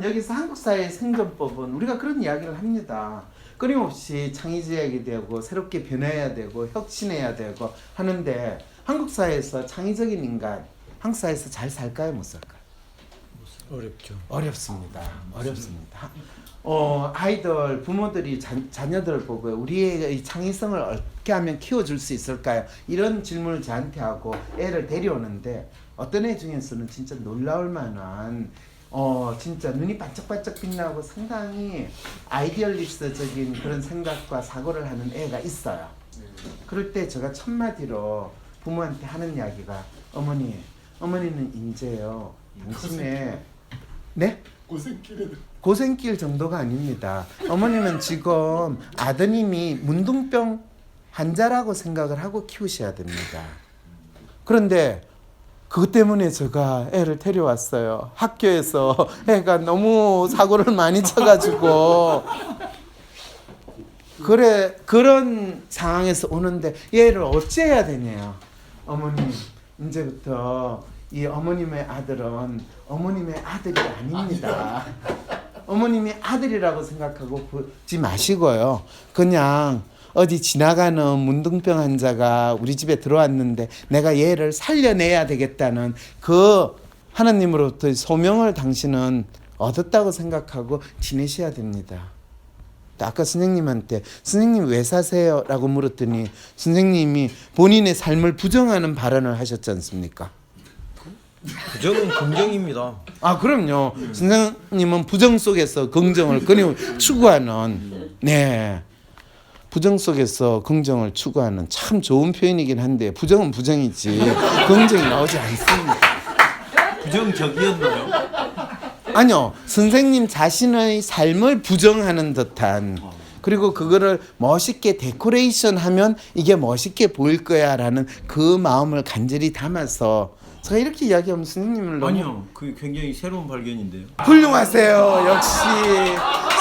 여기서 한국 사회의 생존법은 우리가 그런 이야기를 합니다. 끊임없이 창의적이 되고 새롭게 변해야 되고 혁신해야 되고 하는데, 한국 사회에서 창의적인 인간, 한국 사회에서 잘 살까요, 못 살까요? 어렵죠. 어렵습니다. 아이들, 부모들이 자녀들을 보고 우리의 창의성을 어떻게 하면 키워줄 수 있을까요? 이런 질문을 저한테 하고 애를 데려오는데, 어떤 애 중에서는 진짜 놀라울 만한 진짜 눈이 반짝반짝 빛나고 상당히 아이디얼리스트적인 그런 생각과 사고를 하는 애가 있어요. 그럴 때 제가 첫마디로 부모한테 하는 이야기가, 어머니는 이제요, 당신의 네? 고생길 정도가 아닙니다. 어머님은 지금 아드님이 문둥병 환자라고 생각을 하고 키우셔야 됩니다. 그런데 그것 때문에 제가 애를 데려왔어요. 학교에서 애가 너무 사고를 많이 쳐가지고 그런 상황에서 오는데 얘를 어찌해야 되냐. 어머님, 이제부터 이 어머님의 아들은 어머님의 아들이 아닙니다. 어머님이 아들이라고 생각하고 보지 마시고요. 그냥 어디 지나가는 문둥병 환자가 우리 집에 들어왔는데 내가 얘를 살려내야 되겠다는 그 하나님으로부터의 소명을 당신은 얻었다고 생각하고 지내셔야 됩니다. 아까 선생님한테 선생님 왜 사세요? 라고 물었더니 선생님이 본인의 삶을 부정하는 발언을 하셨지 않습니까? 부정은 긍정입니다. 아, 그럼요. 선생님은 부정 속에서 긍정을 끊임없이 추구하는, 네, 부정 속에서 긍정을 추구하는 참 좋은 표현이긴 한데, 부정은 부정이지 긍정이 나오지 않습니다. 부정적이었나요? 아니요, 선생님 자신의 삶을 부정하는 듯한, 그리고 그거를 멋있게 데코레이션하면 이게 멋있게 보일 거야라는 그 마음을 간절히 담아서 제가 이렇게 이야기하면 선생님을 너무 아니요, 그 굉장히 새로운 발견인데요. 훌륭하세요. 역시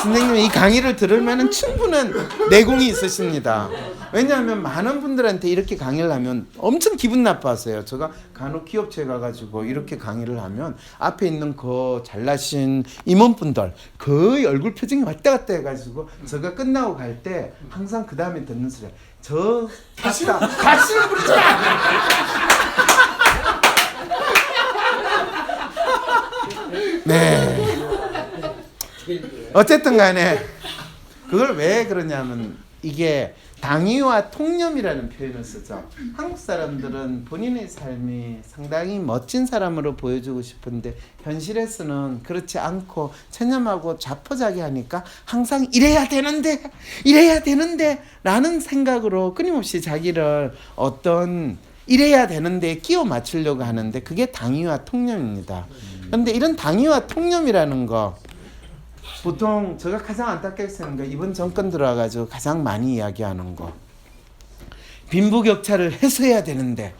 선생님 이 강의를 들으면 충분한 내공이 있으십니다. 왜냐하면 많은 분들한테 이렇게 강의를 하면 엄청 기분 나빠하세요. 제가 간혹 기업체에 가가지고 이렇게 강의를 하면 앞에 있는 그 잘나신 임원분들 그 얼굴 표정이 왔다 갔다 해가지고 제가 끝나고 갈 때 항상 그 다음에 듣는 소리, 저 다시는 부르지 마. 네. 어쨌든 간에 그걸 왜 그러냐면 이게 당위와 통념이라는 표현을 쓰죠. 한국 사람들은 본인의 삶이 상당히 멋진 사람으로 보여주고 싶은데 현실에서는 그렇지 않고 체념하고 자포자기하니까 항상 이래야 되는데 라는 생각으로 끊임없이 자기를 어떤 이래야 되는데 끼워 맞추려고 하는데 그게 당위와 통념입니다. 그런데 이런 당위와 통념이라는 거 보통 제가 가장 안타깝게 거 이번 정권 들어와가지고 가장 많이 이야기하는 거 빈부격차를 해소해야 되는데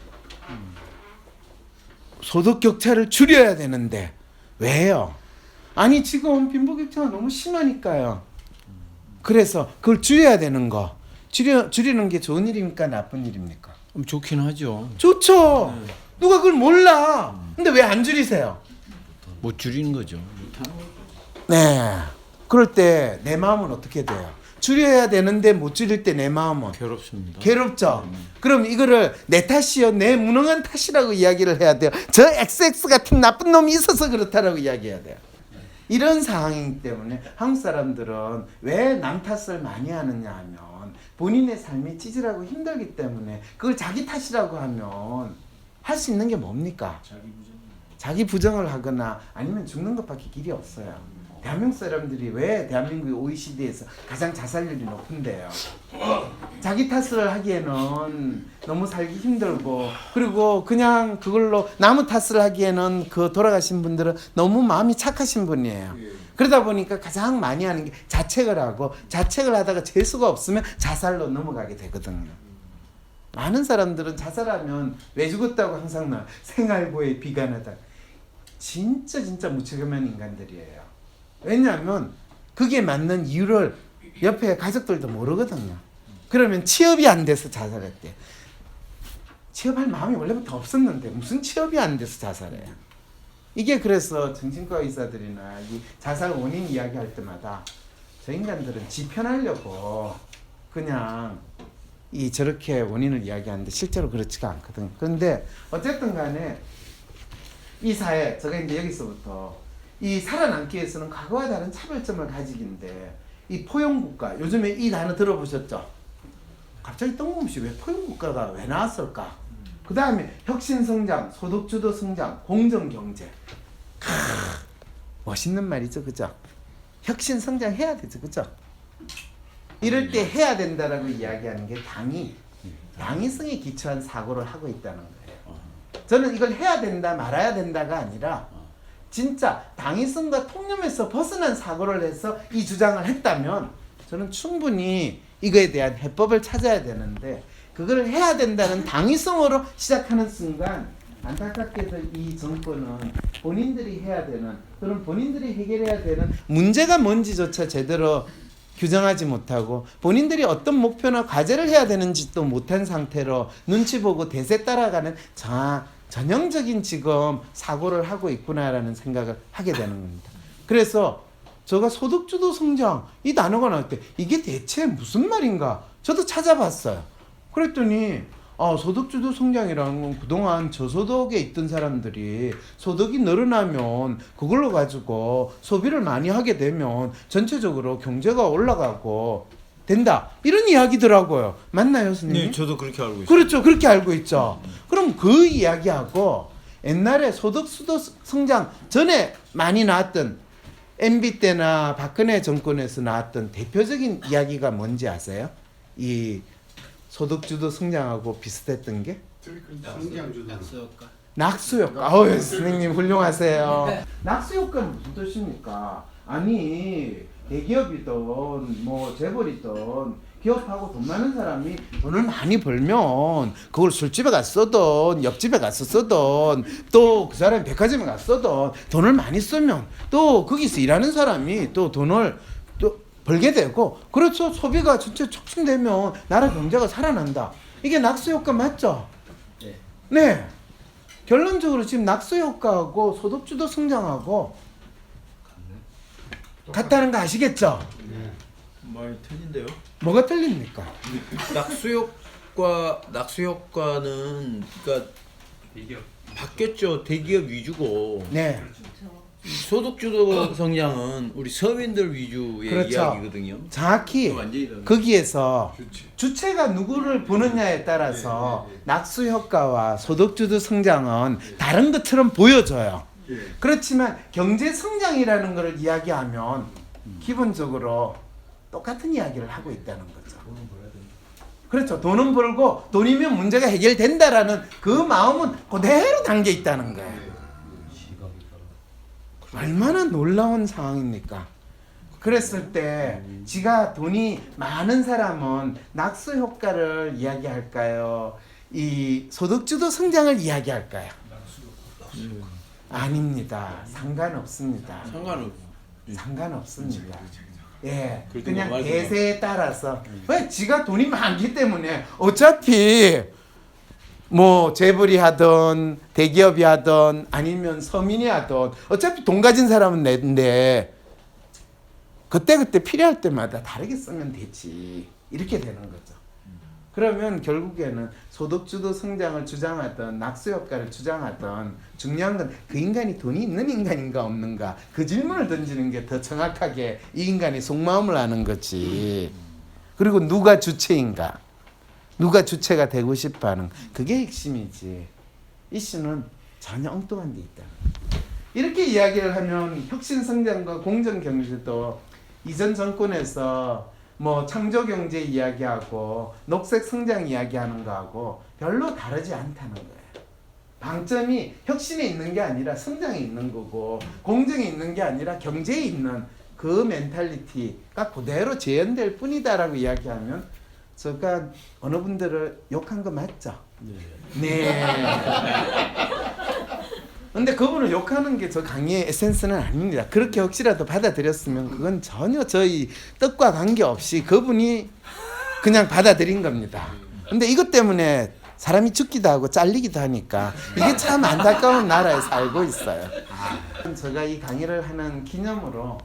소득격차를 줄여야 되는데 왜요? 아니 지금 빈부격차가 너무 심하니까요. 그래서 그걸 줄여야 되는 거 줄이는 게 좋은 일입니까 나쁜 일입니까? 좋긴 하죠. 좋죠. 누가 그걸 몰라. 근데 왜 안 줄이세요? 못 줄이는 거죠. 네. 그럴 때 내 마음은 어떻게 돼요? 줄여야 되는데 못 줄일 때 내 마음은 괴롭습니다. 괴롭죠. 그럼 이거를 내 탓이요, 내 무능한 탓이라고 이야기를 해야 돼요. 저 XX 같은 나쁜 놈이 있어서 그렇다라고 이야기해야 돼요. 이런 상황이기 때문에 한국 사람들은 왜 남 탓을 많이 하느냐 하면 본인의 삶이 찌질하고 힘들기 때문에 그걸 자기 탓이라고 하면 할 수 있는 게 뭡니까? 자기 부정을 하거나 아니면 죽는 것밖에 길이 없어요. 대한민국 사람들이 왜 대한민국이 OECD에서 가장 자살률이 높은데요? 자기 탓을 하기에는 너무 살기 힘들고 그리고 그냥 그걸로 나무 탓을 하기에는 그 돌아가신 분들은 너무 마음이 착하신 분이에요. 그러다 보니까 가장 많이 하는 게 자책을 하고 자책을 하다가 재수가 없으면 자살로 넘어가게 되거든요. 많은 사람들은 자살하면 왜 죽었다고 항상 나 생활고에 비관하다. 진짜 무책임한 인간들이에요. 왜냐하면 그게 맞는 이유를 옆에 가족들도 모르거든요. 그러면 취업이 안 돼서 자살했대. 취업할 마음이 원래부터 없었는데 무슨 취업이 안 돼서 자살해요. 이게 그래서 정신과 의사들이나 이 자살 원인 이야기할 때마다 저 인간들은 지편하려고 그냥 이 저렇게 원인을 이야기하는데 실제로 그렇지가 않거든요. 그런데 어쨌든 간에 이 사회, 제가 이제 여기서부터 이 살아남기 위해서는 과거와 다른 차별점을 가지기인데 이 포용국가, 요즘에 이 단어 들어보셨죠? 갑자기 뜬금없이 왜 포용국가가 왜 나왔을까? 그 다음에 혁신성장, 소득주도 성장, 공정경제. 멋있는 말이죠, 그죠? 혁신성장 해야 되죠, 그죠? 이럴 때 해야 된다라고 이야기하는 게 당위성에 기초한 사고를 하고 있다는 거예요. 저는 이걸 해야 된다 말아야 된다가 아니라 진짜 당위성과 통념에서 벗어난 사고를 해서 이 주장을 했다면 저는 충분히 이거에 대한 해법을 찾아야 되는데 그걸 해야 된다는 당위성으로 시작하는 순간 안타깝게도 이 정권은 본인들이 해야 되는 또는 본인들이 해결해야 되는 문제가 뭔지조차 제대로 규정하지 못하고 본인들이 어떤 목표나 과제를 해야 되는지도 못한 상태로 눈치 보고 대세 따라가는 전형적인 지금 사고를 하고 있구나라는 생각을 하게 되는 겁니다. 그래서 제가 소득주도 성장 이 단어가 나올 때 이게 대체 무슨 말인가 저도 찾아봤어요. 그랬더니 소득주도 성장이라는 건 그동안 저소득에 있던 사람들이 소득이 늘어나면 그걸로 가지고 소비를 많이 하게 되면 전체적으로 경제가 올라가고 된다 이런 이야기더라고요. 맞나요, 선생님? 네, 저도 그렇게 알고 있어요. 그렇죠. 그렇게 알고 있죠. 그럼 그 이야기하고 옛날에 소득주도 성장 전에 많이 나왔던 MB 때나 박근혜 정권에서 나왔던 대표적인 이야기가 뭔지 아세요? 이 소득주도 성장하고 비슷했던 게? 낙수효과. 어우, 선생님 훌륭하세요. 낙수효과는 무슨 뜻입니까? 아니 대기업이든 뭐 재벌이든 기업하고 돈 많은 사람이 돈을 많이 벌면 그걸 술집에 가서 쓰든 옆집에 가서 쓰든 또 그 사람이 백화점에 가서 쓰든 돈을 많이 쓰면 또 거기서 일하는 사람이 또 돈을 또 벌게 되고 그렇죠. 소비가 전체 촉진되면 나라 경제가 살아난다. 이게 낙수효과 맞죠? 네. 결론적으로 지금 낙수효과하고 소득주도 성장하고 같다는 거 아시겠죠? 많이 틀린데요? 뭐가 틀립니까? 낙수효과는 그러니까 바뀌었죠. 대기업 위주고. 네. 소득주도 성장은 우리 서민들 위주의 그렇죠. 이야기거든요. 정확히 완전히 다르네. 거기에서 주체가 누구를 보느냐에 따라서 낙수 효과와 소득주도 성장은 다른 것처럼 보여져요. 그렇지만 경제 성장이라는 것을 이야기하면 기본적으로 똑같은 이야기를 하고 있다는 거죠. 그렇죠. 돈은 벌고 돈이면 문제가 해결된다라는 그 마음은 그대로 담겨 있다는 거예요. 얼마나 놀라운 상황입니까? 그랬을 때 지가 돈이 많은 사람은 낙수 효과를 이야기할까요? 이 소득주도 성장을 이야기할까요? 아닙니다. 상관없습니다. 상관없습니다. 예, 그냥 대세에 따라서 왜 지가 돈이 많기 때문에 어차피 뭐 재벌이 하든 대기업이 하든 아니면 서민이 하든 어차피 돈 가진 사람은 내는데 그때 필요할 때마다 다르게 쓰면 되지 이렇게 되는 거죠. 그러면 결국에는 소득주도 성장을 주장하든 낙수 효과를 주장하든 중요한 건 그 인간이 돈이 있는 인간인가 없는가 그 질문을 던지는 게 더 정확하게 이 인간의 속마음을 아는 거지. 그리고 누가 주체인가, 누가 주체가 되고 싶어하는 그게 핵심이지. 이슈는 전혀 엉뚱한 데 있다. 이렇게 이야기를 하면 혁신성장과 공정경제도 이전 정권에서 뭐 창조경제 이야기하고 녹색성장 이야기하는 거하고 별로 다르지 않다는 거예요. 방점이 혁신에 있는 게 아니라 성장에 있는 거고 공정에 있는 게 아니라 경제에 있는 그 멘탈리티가 그대로 재현될 뿐이다라고 이야기하면 제가 어느 분들을 욕한 거 맞죠? 네. 근데 그분을 욕하는 게 저 강의의 에센스는 아닙니다. 그렇게 혹시라도 받아들였으면 그건 전혀 저희 뜻과 관계없이 그분이 그냥 받아들인 겁니다. 근데 이것 때문에 사람이 죽기도 하고 잘리기도 하니까 이게 참 안타까운 나라에 살고 있어요. 제가 이 강의를 하는 기념으로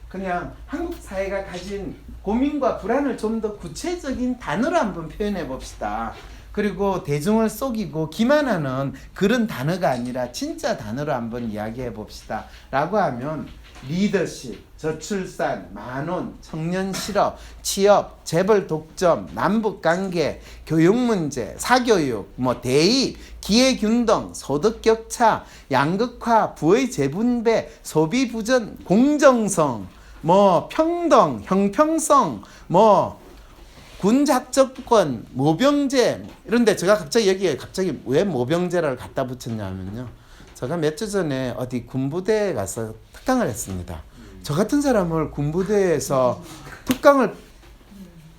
그냥 한국 사회가 가진 고민과 불안을 좀 더 구체적인 단어로 한번 표현해 봅시다. 그리고 대중을 속이고 기만하는 그런 단어가 아니라 진짜 단어로 한번 이야기해 봅시다 라고 하면 리더십, 저출산, 만원, 청년 실업, 취업, 재벌 독점, 남북관계, 교육문제, 사교육, 뭐 대입, 기회균등, 소득격차, 양극화, 부의 재분배, 소비부전, 공정성, 뭐 평등, 형평성, 뭐 군작전권, 모병제 이런데 제가 갑자기 여기에 왜 모병제를 갖다 붙였냐면요. 제가 몇 주 전에 어디 군부대에 가서 특강을 했습니다. 저 같은 사람을 군부대에서 특강을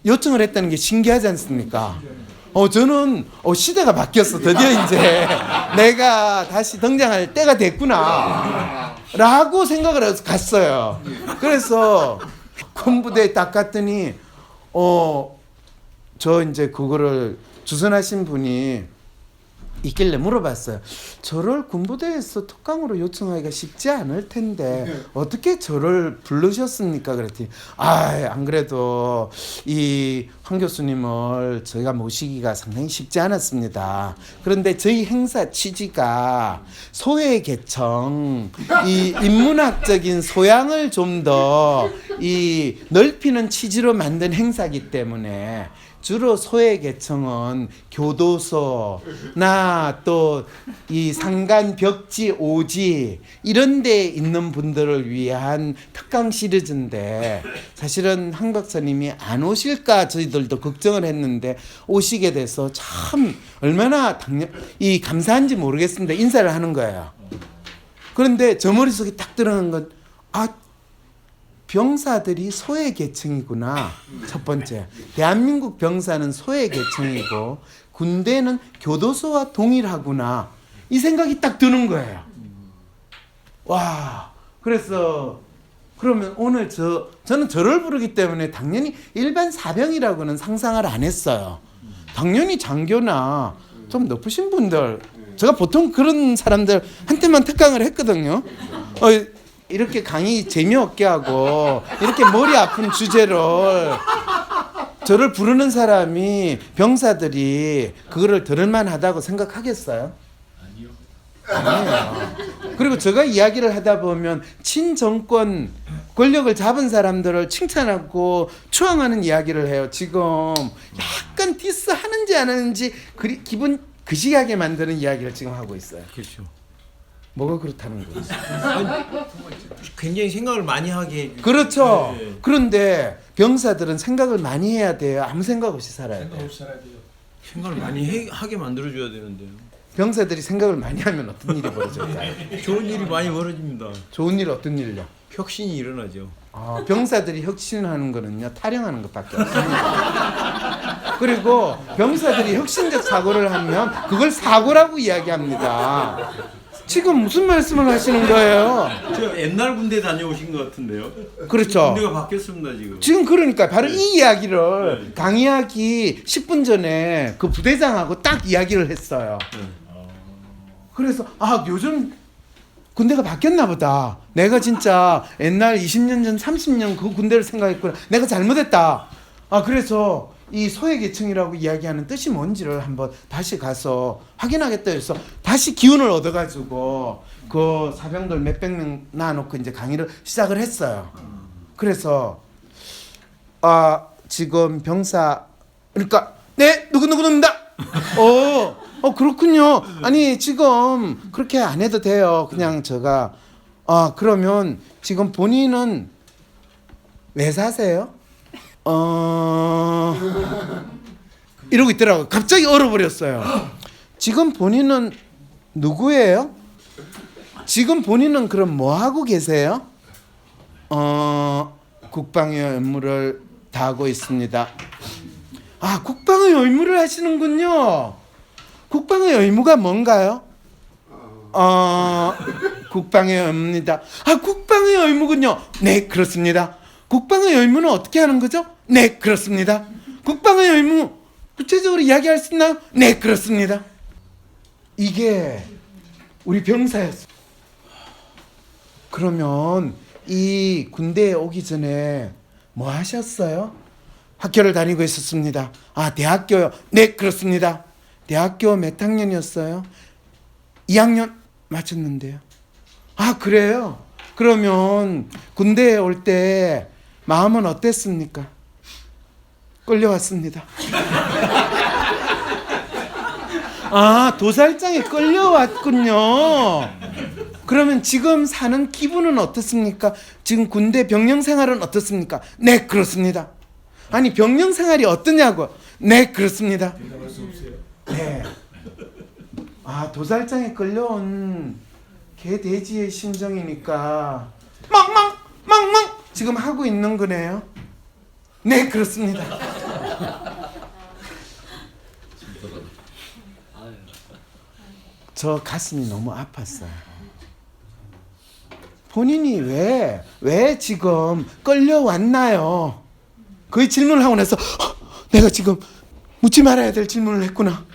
요청을 했다는 게 신기하지 않습니까? 저는 시대가 바뀌었어. 드디어 이제 내가 다시 등장할 때가 됐구나 라고 생각을 해서 갔어요. 그래서 군부대에 딱 갔더니 저 이제 그거를 주선하신 분이 있길래 물어봤어요. 저를 군부대에서 특강으로 요청하기가 쉽지 않을 텐데 어떻게 저를 부르셨습니까? 그랬더니 안 그래도 이 황 교수님을 저희가 모시기가 상당히 쉽지 않았습니다. 그런데 저희 행사 취지가 소외계층 이 인문학적인 소양을 좀 더 이 넓히는 취지로 만든 행사이기 때문에 주로 소외계층은 교도소나 또 이 상간 벽지 오지 이런 데 있는 분들을 위한 특강 시리즈인데 사실은 황 박사님이 안 오실까 저희들도 걱정을 했는데 오시게 돼서 참 얼마나 감사한지 모르겠습니다. 인사를 하는 거예요. 그런데 저 머릿속에 딱 들어간 건 병사들이 소외계층이구나. 첫 번째, 대한민국 병사는 소외계층이고 군대는 교도소와 동일하구나. 이 생각이 딱 드는 거예요. 와, 그래서 그러면 오늘 저는 저를 부르기 때문에 당연히 일반 사병이라고는 상상을 안 했어요. 당연히 장교나 좀 높으신 분들, 제가 보통 그런 사람들한테만 특강을 했거든요. 이렇게 강의 재미없게 하고 이렇게 머리 아픈 주제를 저를 부르는 사람이 병사들이 그거를 들을 만하다고 생각하겠어요? 아니에요. 그리고 제가 이야기를 하다 보면 친정권 권력을 잡은 사람들을 칭찬하고 추앙하는 이야기를 해요. 지금 약간 디스하는지 안 하는지 기분 그지하게 만드는 이야기를 지금 하고 있어요. 그렇죠. 뭐가 그렇다는 거예요? 굉장히 생각을 많이 하게 해주죠. 그렇죠. 네. 그런데 병사들은 생각을 많이 해야 돼요. 아무 생각 없이 살아야 돼요. 생각을 많이 하게 만들어줘야 되는데요. 병사들이 생각을 많이 하면 어떤 일이 벌어질까요? 좋은 일이 많이 벌어집니다. 좋은 일 어떤 일요? 혁신이 일어나죠. 병사들이 혁신하는 거는요 타령하는 것밖에 없습니다. 그리고 병사들이 혁신적 사고를 하면 그걸 사고라고 이야기합니다. 지금 무슨 말씀을 하시는 거예요? 저 옛날 군대 다녀오신 것 같은데요. 그렇죠. 군대가 바뀌었습니다 지금. 지금 그러니까 바로 이 이야기를 강의하기 10분 전에 그 부대장하고 딱 이야기를 했어요. 그래서 요즘 군대가 바뀌었나 보다. 내가 진짜 옛날 20년 전 30년 그 군대를 생각했구나. 내가 잘못했다. 그래서 이 소외계층이라고 이야기하는 뜻이 뭔지를 한번 다시 가서 확인하겠다 해서 다시 기운을 얻어가지고 그 사병들 몇백 명 낳아놓고 이제 강의를 시작을 했어요. 그래서 지금 병사 그러니까 네 누구누구입니다. 그렇군요. 아니 지금 그렇게 안 해도 돼요. 그냥 제가 그러면 지금 본인은 왜 사세요? 이러고 있더라고요. 갑자기 얼어버렸어요. 지금 본인은 누구예요? 지금 본인은 그럼 뭐 하고 계세요? 국방의 의무를 다하고 있습니다. 국방의 의무를 하시는군요. 국방의 의무가 뭔가요? 국방의 의무입니다. 국방의 의무군요. 네, 그렇습니다. 국방의 의무는 어떻게 하는 거죠? 네, 그렇습니다. 국방의 의무 구체적으로 이야기할 수 있나요? 네, 그렇습니다. 이게 우리 병사였어요. 그러면 이 군대에 오기 전에 뭐 하셨어요? 학교를 다니고 있었습니다. 대학교요? 네, 그렇습니다. 대학교 몇 학년이었어요? 2학년 맞췄는데요. 그래요? 그러면 군대에 올 때 마음은 어땠습니까? 끌려왔습니다. 도살장에 끌려왔군요. 그러면 지금 사는 기분은 어떻습니까? 지금 군대 병영 생활은 어떻습니까? 네, 그렇습니다. 아니 병영 생활이 어떠냐고? 네, 그렇습니다. 네. 도살장에 끌려온 개 돼지의 심정이니까 망망 지금 하고 있는 거네요. 네, 그렇습니다. 저 가슴이 너무 아팠어요. 본인이 왜 지금 끌려왔나요? 그 질문을 하고 나서 내가 지금 묻지 말아야 될 질문을 했구나.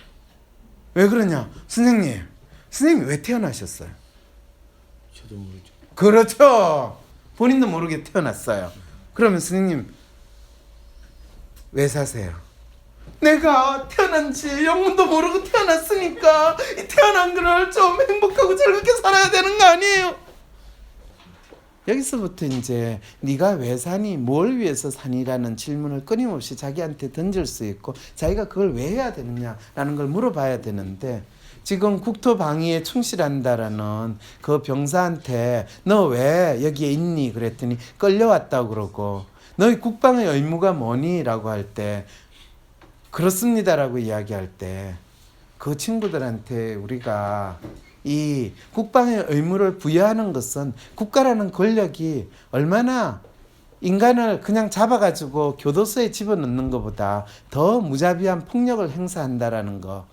왜 그러냐? 선생님 왜 태어나셨어요? 저도 모르죠. 그렇죠. 본인도 모르게 태어났어요. 그러면 선생님 왜 사세요? 내가 태어난 지 영문도 모르고 태어났으니까 이 태어난 거를 좀 행복하고 즐겁게 살아야 되는 거 아니에요? 여기서부터 이제 네가 왜 사니? 뭘 위해서 사니라는 질문을 끊임없이 자기한테 던질 수 있고 자기가 그걸 왜 해야 되느냐라는 걸 물어봐야 되는데 지금 국토방위에 충실한다라는 그 병사한테 너 왜 여기에 있니? 그랬더니 끌려왔다고 그러고 너희 국방의 의무가 뭐니? 라고 할 때 그렇습니다라고 이야기할 때 그 친구들한테 우리가 이 국방의 의무를 부여하는 것은 국가라는 권력이 얼마나 인간을 그냥 잡아가지고 교도소에 집어넣는 것보다 더 무자비한 폭력을 행사한다라는 거,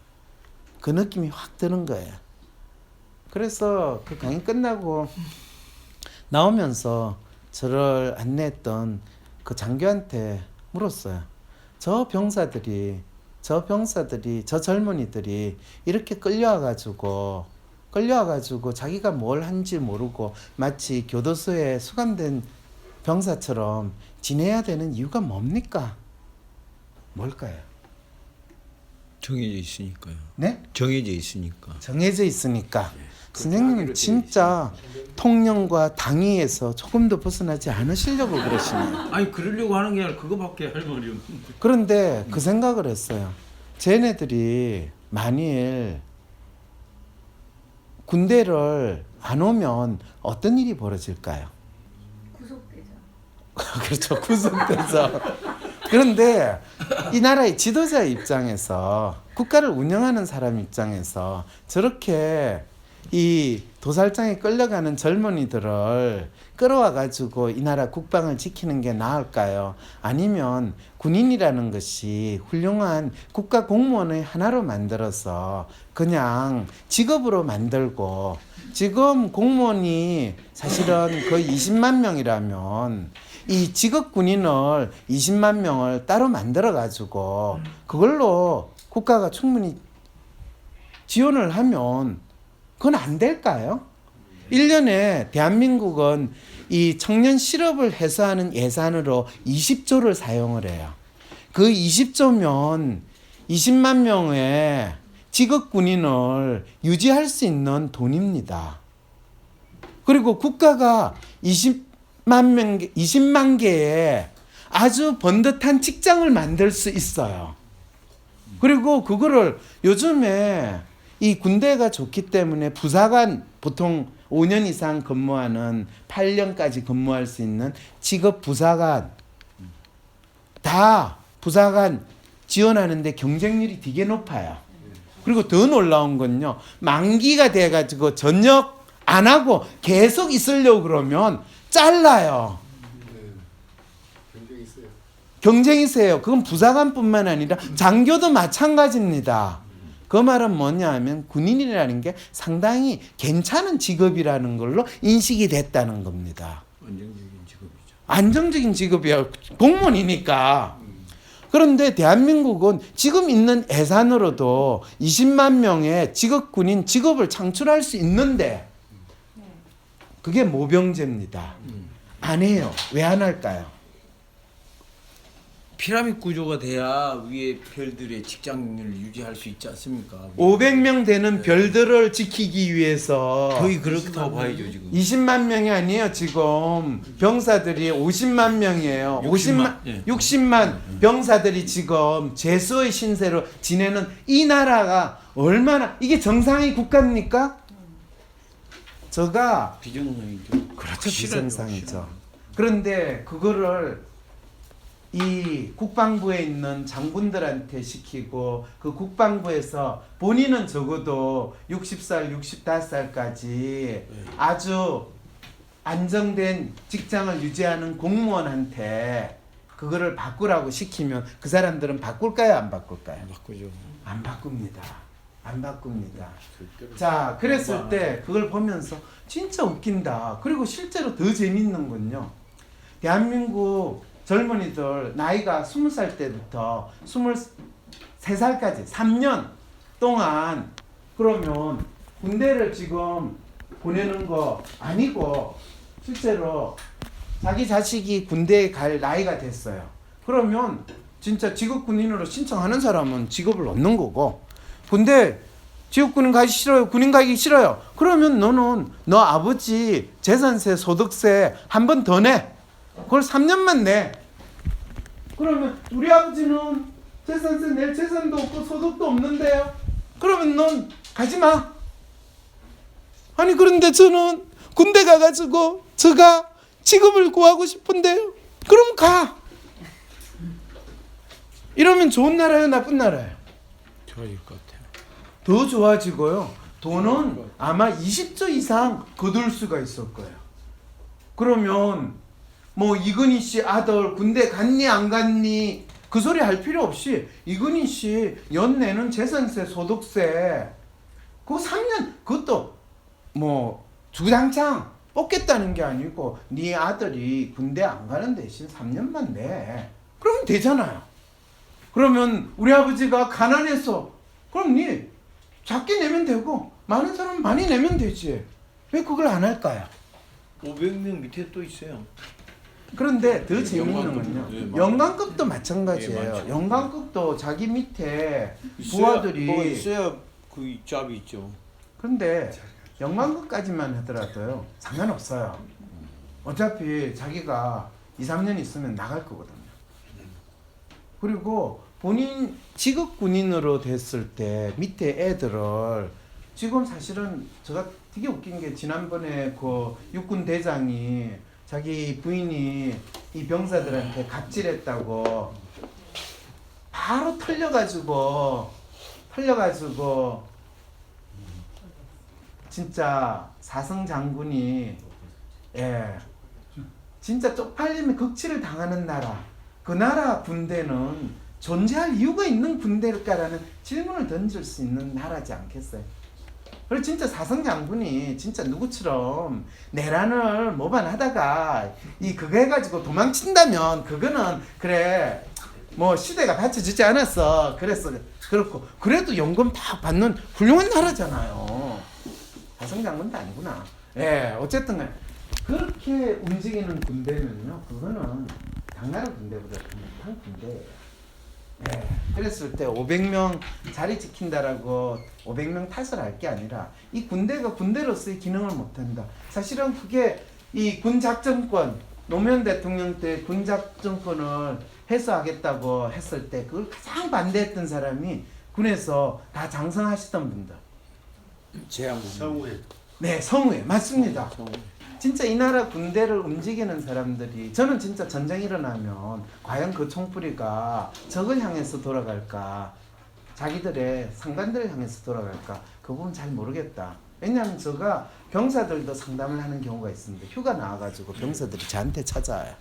그 느낌이 확 드는 거예요. 그래서 그 강의 끝나고 나오면서 저를 안내했던 그 장교한테 물었어요. 저 병사들이 저 젊은이들이 이렇게 끌려와가지고 자기가 뭘 한지 모르고 마치 교도소에 수감된 병사처럼 지내야 되는 이유가 뭡니까? 뭘까요? 정해져 있으니까요. 네? 정해져 있으니까. 정해져 있으니까. 선생님은 진짜 통념과 당위에서 조금도 벗어나지 않으시려고 그러시네요. 아니 그러려고 하는 게 아니라 그거밖에 할 말이 없는데. 그런데 그 생각을 했어요. 쟤네들이 만일 군대를 안 오면 어떤 일이 벌어질까요? 구속되죠. 그렇죠. 구속돼서. 그런데 이 나라의 지도자 입장에서 국가를 운영하는 사람 입장에서 저렇게 이 도살장에 끌려가는 젊은이들을 끌어와 가지고 이 나라 국방을 지키는 게 나을까요? 아니면 군인이라는 것이 훌륭한 국가 공무원의 하나로 만들어서 그냥 직업으로 만들고, 지금 공무원이 사실은 거의 20만 명이라면 이 직업 군인을 20만 명을 따로 만들어 가지고 그걸로 국가가 충분히 지원을 하면 그건 안 될까요? 1년에 대한민국은 이 청년 실업을 해소하는 예산으로 20조를 사용을 해요. 그 20조면 20만 명의 직업 군인을 유지할 수 있는 돈입니다. 그리고 국가가 20만 개의 아주 번듯한 직장을 만들 수 있어요. 그리고 그거를 요즘에 이 군대가 좋기 때문에 부사관 보통 5년 이상 근무하는 8년까지 근무할 수 있는 직업 부사관 다 부사관 지원하는데 경쟁률이 되게 높아요. 그리고 더 놀라운 건요. 만기가 돼가지고 전역 안 하고 계속 있으려고 그러면 잘라요. 경쟁이 세요. 그건 부사관뿐만 아니라 장교도 마찬가지입니다. 그 말은 뭐냐 하면 군인이라는 게 상당히 괜찮은 직업이라는 걸로 인식이 됐다는 겁니다. 안정적인 직업이죠. 안정적인 직업이야. 공무원이니까. 그런데 대한민국은 지금 있는 예산으로도 20만 명의 직업군인 직업을 창출할 수 있는데 그게 모병제입니다. 안 해요. 왜 안 할까요? 피라미드 구조가 돼야 위에 별들의 직장을 유지할 수 있지 않습니까? 500명 되는 별들을 지키기 위해서 거의 그렇다고 봐야죠 지금. 20만 명이 아니에요. 지금 병사들이 50만 명이에요. 60만, 예. 60만 병사들이 지금 죄수의 신세로 지내는 이 나라가 얼마나 이게 정상의 국가입니까? 저가 비정상이죠. 그렇죠. 확실하죠, 비정상이죠. 그런데 그거를 이 국방부에 있는 장군들한테 시키고 그 국방부에서 본인은 적어도 60살, 65살까지 아주 안정된 직장을 유지하는 공무원한테 그거를 바꾸라고 시키면 그 사람들은 바꿀까요? 안 바꿀까요? 바꾸죠. 안 바꿉니다. 안 바꿉니다. 자, 그랬을 때 그걸 보면서 진짜 웃긴다. 그리고 실제로 더 재밌는 건요. 대한민국 젊은이들 나이가 20살 때부터 23살까지 3년 동안 그러면 군대를 지금 보내는 거 아니고 실제로 자기 자식이 군대에 갈 나이가 됐어요. 그러면 진짜 직업군인으로 신청하는 사람은 직업을 얻는 거고 군대 직업군인 가기 싫어요. 군인 가기 싫어요. 그러면 너는 너 아버지 재산세 소득세 한 번 더 내. 그걸 3년만 내. 그러면 우리 아버지는 재산세 낼 재산도 없고 소득도 없는데요. 그러면 넌 가지 마. 아니 그런데 저는 군대 가가지고 제가 직업을 구하고 싶은데요. 그럼 가. 이러면 좋은 나라예요, 나쁜 나라예요? 좋아질 것 같아요. 더 좋아지고요. 돈은 아마 20조 이상 거둘 수가 있을 거예요. 그러면 뭐 이근희 씨 아들 군대 갔니 안 갔니 그 소리 할 필요 없이 이근희 씨 연내는 재산세 소득세 그거 3년 그것도 뭐 주장창 뽑겠다는 게 아니고 네 아들이 군대 안 가는 대신 3년만 내. 그러면 되잖아요. 그러면 우리 아버지가 가난해서 그럼 네 작게 내면 되고 많은 사람은 많이 내면 되지. 왜 그걸 안 할까요? 500명 밑에 또 있어요. 그런데 더 재밌는 건요. 예, 영관급도 마찬가지예요. 예, 많죠. 영관급도 자기 밑에 부하들이 뭐 있어야 그 짭이 있죠. 그런데 영만급까지만 하더라도요 상관없어요. 어차피 자기가 2, 3년 있으면 나갈 거거든요. 그리고 본인 직업 군인으로 됐을 때 밑에 애들을 지금 사실은 제가 되게 웃긴 게 지난번에 그 육군 대장이 자기 부인이 이 병사들한테 갑질했다고 바로 털려가지고 진짜 사성 장군이 진짜 쪽팔림에 극치를 당하는 나라, 그 나라 군대는 존재할 이유가 있는 군대일까라는 질문을 던질 수 있는 나라지 않겠어요? 그리고 진짜 사성 장군이 진짜 누구처럼 내란을 모반하다가 그거 해가지고 도망친다면 그거는 그래 뭐 시대가 받쳐주지 않았어. 그래서 그렇고 그래도 연금 다 받는 훌륭한 나라잖아요. 사성 장군도 아니구나. 어쨌든 간에 그렇게 움직이는 군대면요, 그거는 당나라 군대보다 못한 군대예요. 그랬을 때 500명 자리 지킨다라고 500명 탓을 할 게 아니라 이 군대가 군대로서의 기능을 못한다. 사실은 그게 이 군작전권, 노무현 대통령 때 군작전권을 해소하겠다고 했을 때 그걸 가장 반대했던 사람이 군에서 다 장성하시던 분들. 재앙군. 네, 성우에 맞습니다. 진짜 이 나라 군대를 움직이는 사람들이 저는 진짜 전쟁이 일어나면 과연 그 총뿌리가 적을 향해서 돌아갈까 자기들의 상관들을 향해서 돌아갈까 그 부분 잘 모르겠다. 왜냐하면 제가 병사들도 상담을 하는 경우가 있습니다. 휴가 나와가지고 병사들이 저한테 찾아와요.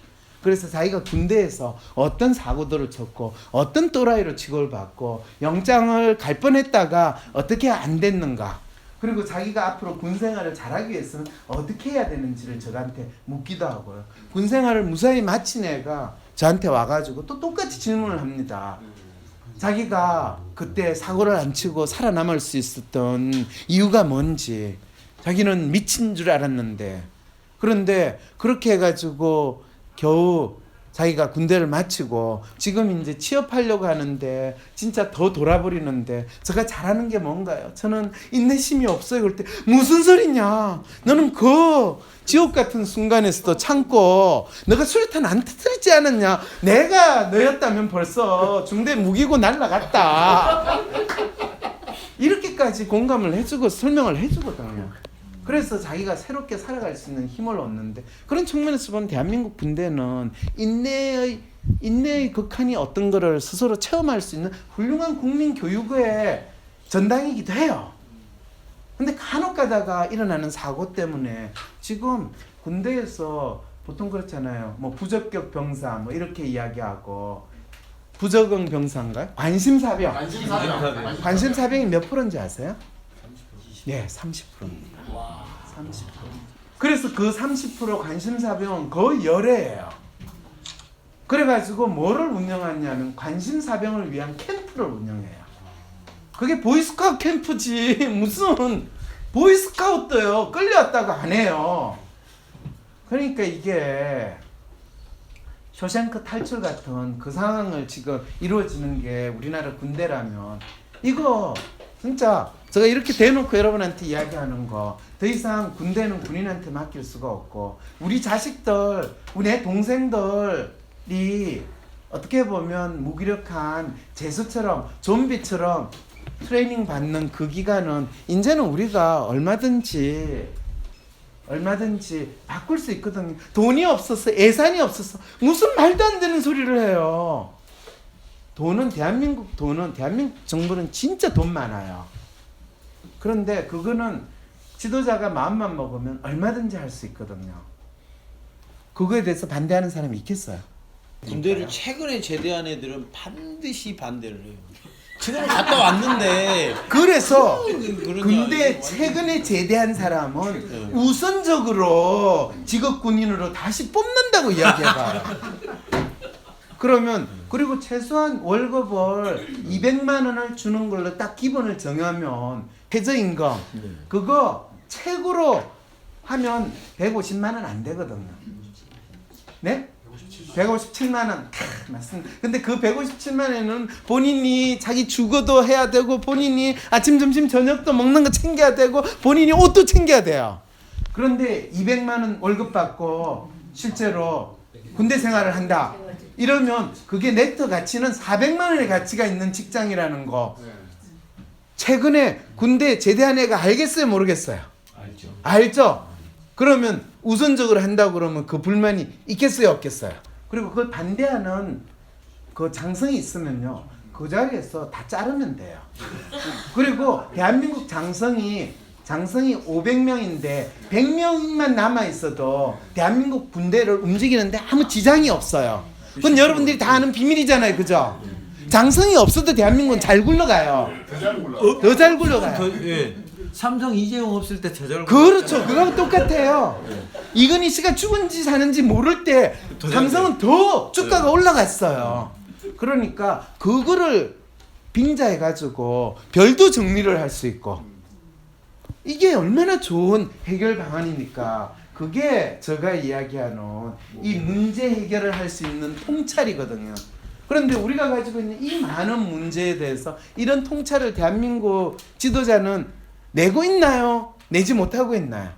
그래서 자기가 군대에서 어떤 사고들을 쳤고 어떤 또라이로 취급을 받고 영장을 갈 뻔했다가 어떻게 안 됐는가, 그리고 자기가 앞으로 군생활을 잘하기 위해서는 어떻게 해야 되는지를 저한테 묻기도 하고요. 군생활을 무사히 마친 애가 저한테 와가지고 또 똑같이 질문을 합니다. 자기가 그때 사고를 안 치고 살아남을 수 있었던 이유가 뭔지. 자기는 미친 줄 알았는데, 그런데 그렇게 해가지고 겨우 자기가 군대를 마치고 지금 이제 취업하려고 하는데 진짜 더 돌아버리는데 제가 잘하는 게 뭔가요? 저는 인내심이 없어요. 그럴 때 무슨 소리냐? 너는 그 지옥 같은 순간에서도 참고 너가 수류탄 안 터뜨리지 않았냐? 내가 너였다면 벌써 중대 무기고 날라갔다. 이렇게까지 공감을 해주고 설명을 해주거든요. 그래서 자기가 새롭게 살아갈 수 있는 힘을 얻는데, 그런 측면에서 보면 대한민국 군대는 인내의 극한이 어떤 거를 스스로 체험할 수 있는 훌륭한 국민 교육의 전당이기도 해요. 근데 간혹 가다가 일어나는 사고 때문에 지금 군대에서 보통 그렇잖아요. 뭐 부적격 병사 뭐 이렇게 이야기하고, 부적응 병사인가요? 관심사병. 관심사병이 몇 프로인지 아세요? 네, 30%입니다. 30%. 그래서 그 30% 관심사병은 거의 열애예요. 그래가지고 뭐를 운영하냐면 관심사병을 위한 캠프를 운영해요. 그게 보이스카우트 캠프지 무슨 보이스카우트요. 끌려왔다고 안 해요. 그러니까 이게 쇼생크 탈출 같은 그 상황을 지금 이루어지는 게 우리나라 군대라면, 이거 진짜 제가 이렇게 대놓고 여러분한테 이야기하는 거 더 이상 군대는 군인한테 맡길 수가 없고, 우리 자식들, 우리 내 동생들이 어떻게 보면 무기력한 제수처럼 좀비처럼 트레이닝 받는 그 기간은 이제는 우리가 얼마든지 바꿀 수 있거든요. 돈이 없어서, 예산이 없어서 무슨 말도 안 되는 소리를 해요. 대한민국 정부는 진짜 돈 많아요. 그런데 그거는 지도자가 마음만 먹으면 얼마든지 할 수 있거든요. 그거에 대해서 반대하는 사람이 있겠어요? 군대를 최근에 제대한 애들은 반드시 반대를 해요. 지금 갔다 왔는데 그래서 그러냐, 군대 이거 최근에 제대한 사람은 우선적으로 직업 군인으로 다시 뽑는다고 이야기해봐요. 그러면 그리고 최소한 월급을 200만 원을 주는 걸로 딱 기본을 정하면 최저임금 그거 최고로 하면 150만 원 안 되거든요. 네? 157만 원. 맞습니다. 근데 그 157만 원은 본인이 자기 주거도 해야 되고 본인이 아침 점심 저녁도 먹는 거 챙겨야 되고 본인이 옷도 챙겨야 돼요. 그런데 200만 원 월급 받고 실제로 군대 생활을 한다. 이러면 그게 네트 가치는 400만 원의 가치가 있는 직장이라는 거. 최근에 군대 제대한 애가 알겠어요, 모르겠어요? 알죠. 알죠? 그러면 우선적으로 한다고 그러면 그 불만이 있겠어요, 없겠어요? 그리고 그걸 반대하는 그 장성이 있으면요, 그 자리에서 다 자르면 돼요. 그리고 대한민국 장성이 500명인데 100명만 남아 있어도 대한민국 군대를 움직이는데 아무 지장이 없어요. 그건 여러분들이 다 아는 비밀이잖아요, 그죠? 장성이 없어도 대한민국은 잘 굴러가요. 더 잘 굴러가요. 예. 삼성 이재용 없을 때 제자를 그렇죠. 그거하고 똑같아요. 이건희 씨가 죽은지 사는지 모를 때 삼성은 더 주가가 올라갔어요. 그러니까 그거를 빙자해가지고 별도 정리를 할 수 있고 이게 얼마나 좋은 해결 방안입니까? 그게 제가 이야기하는 이 문제 해결을 할 수 있는 통찰이거든요. 그런데 우리가 가지고 있는 이 많은 문제에 대해서 이런 통찰을 대한민국 지도자는 내고 있나요? 내지 못하고 있나요?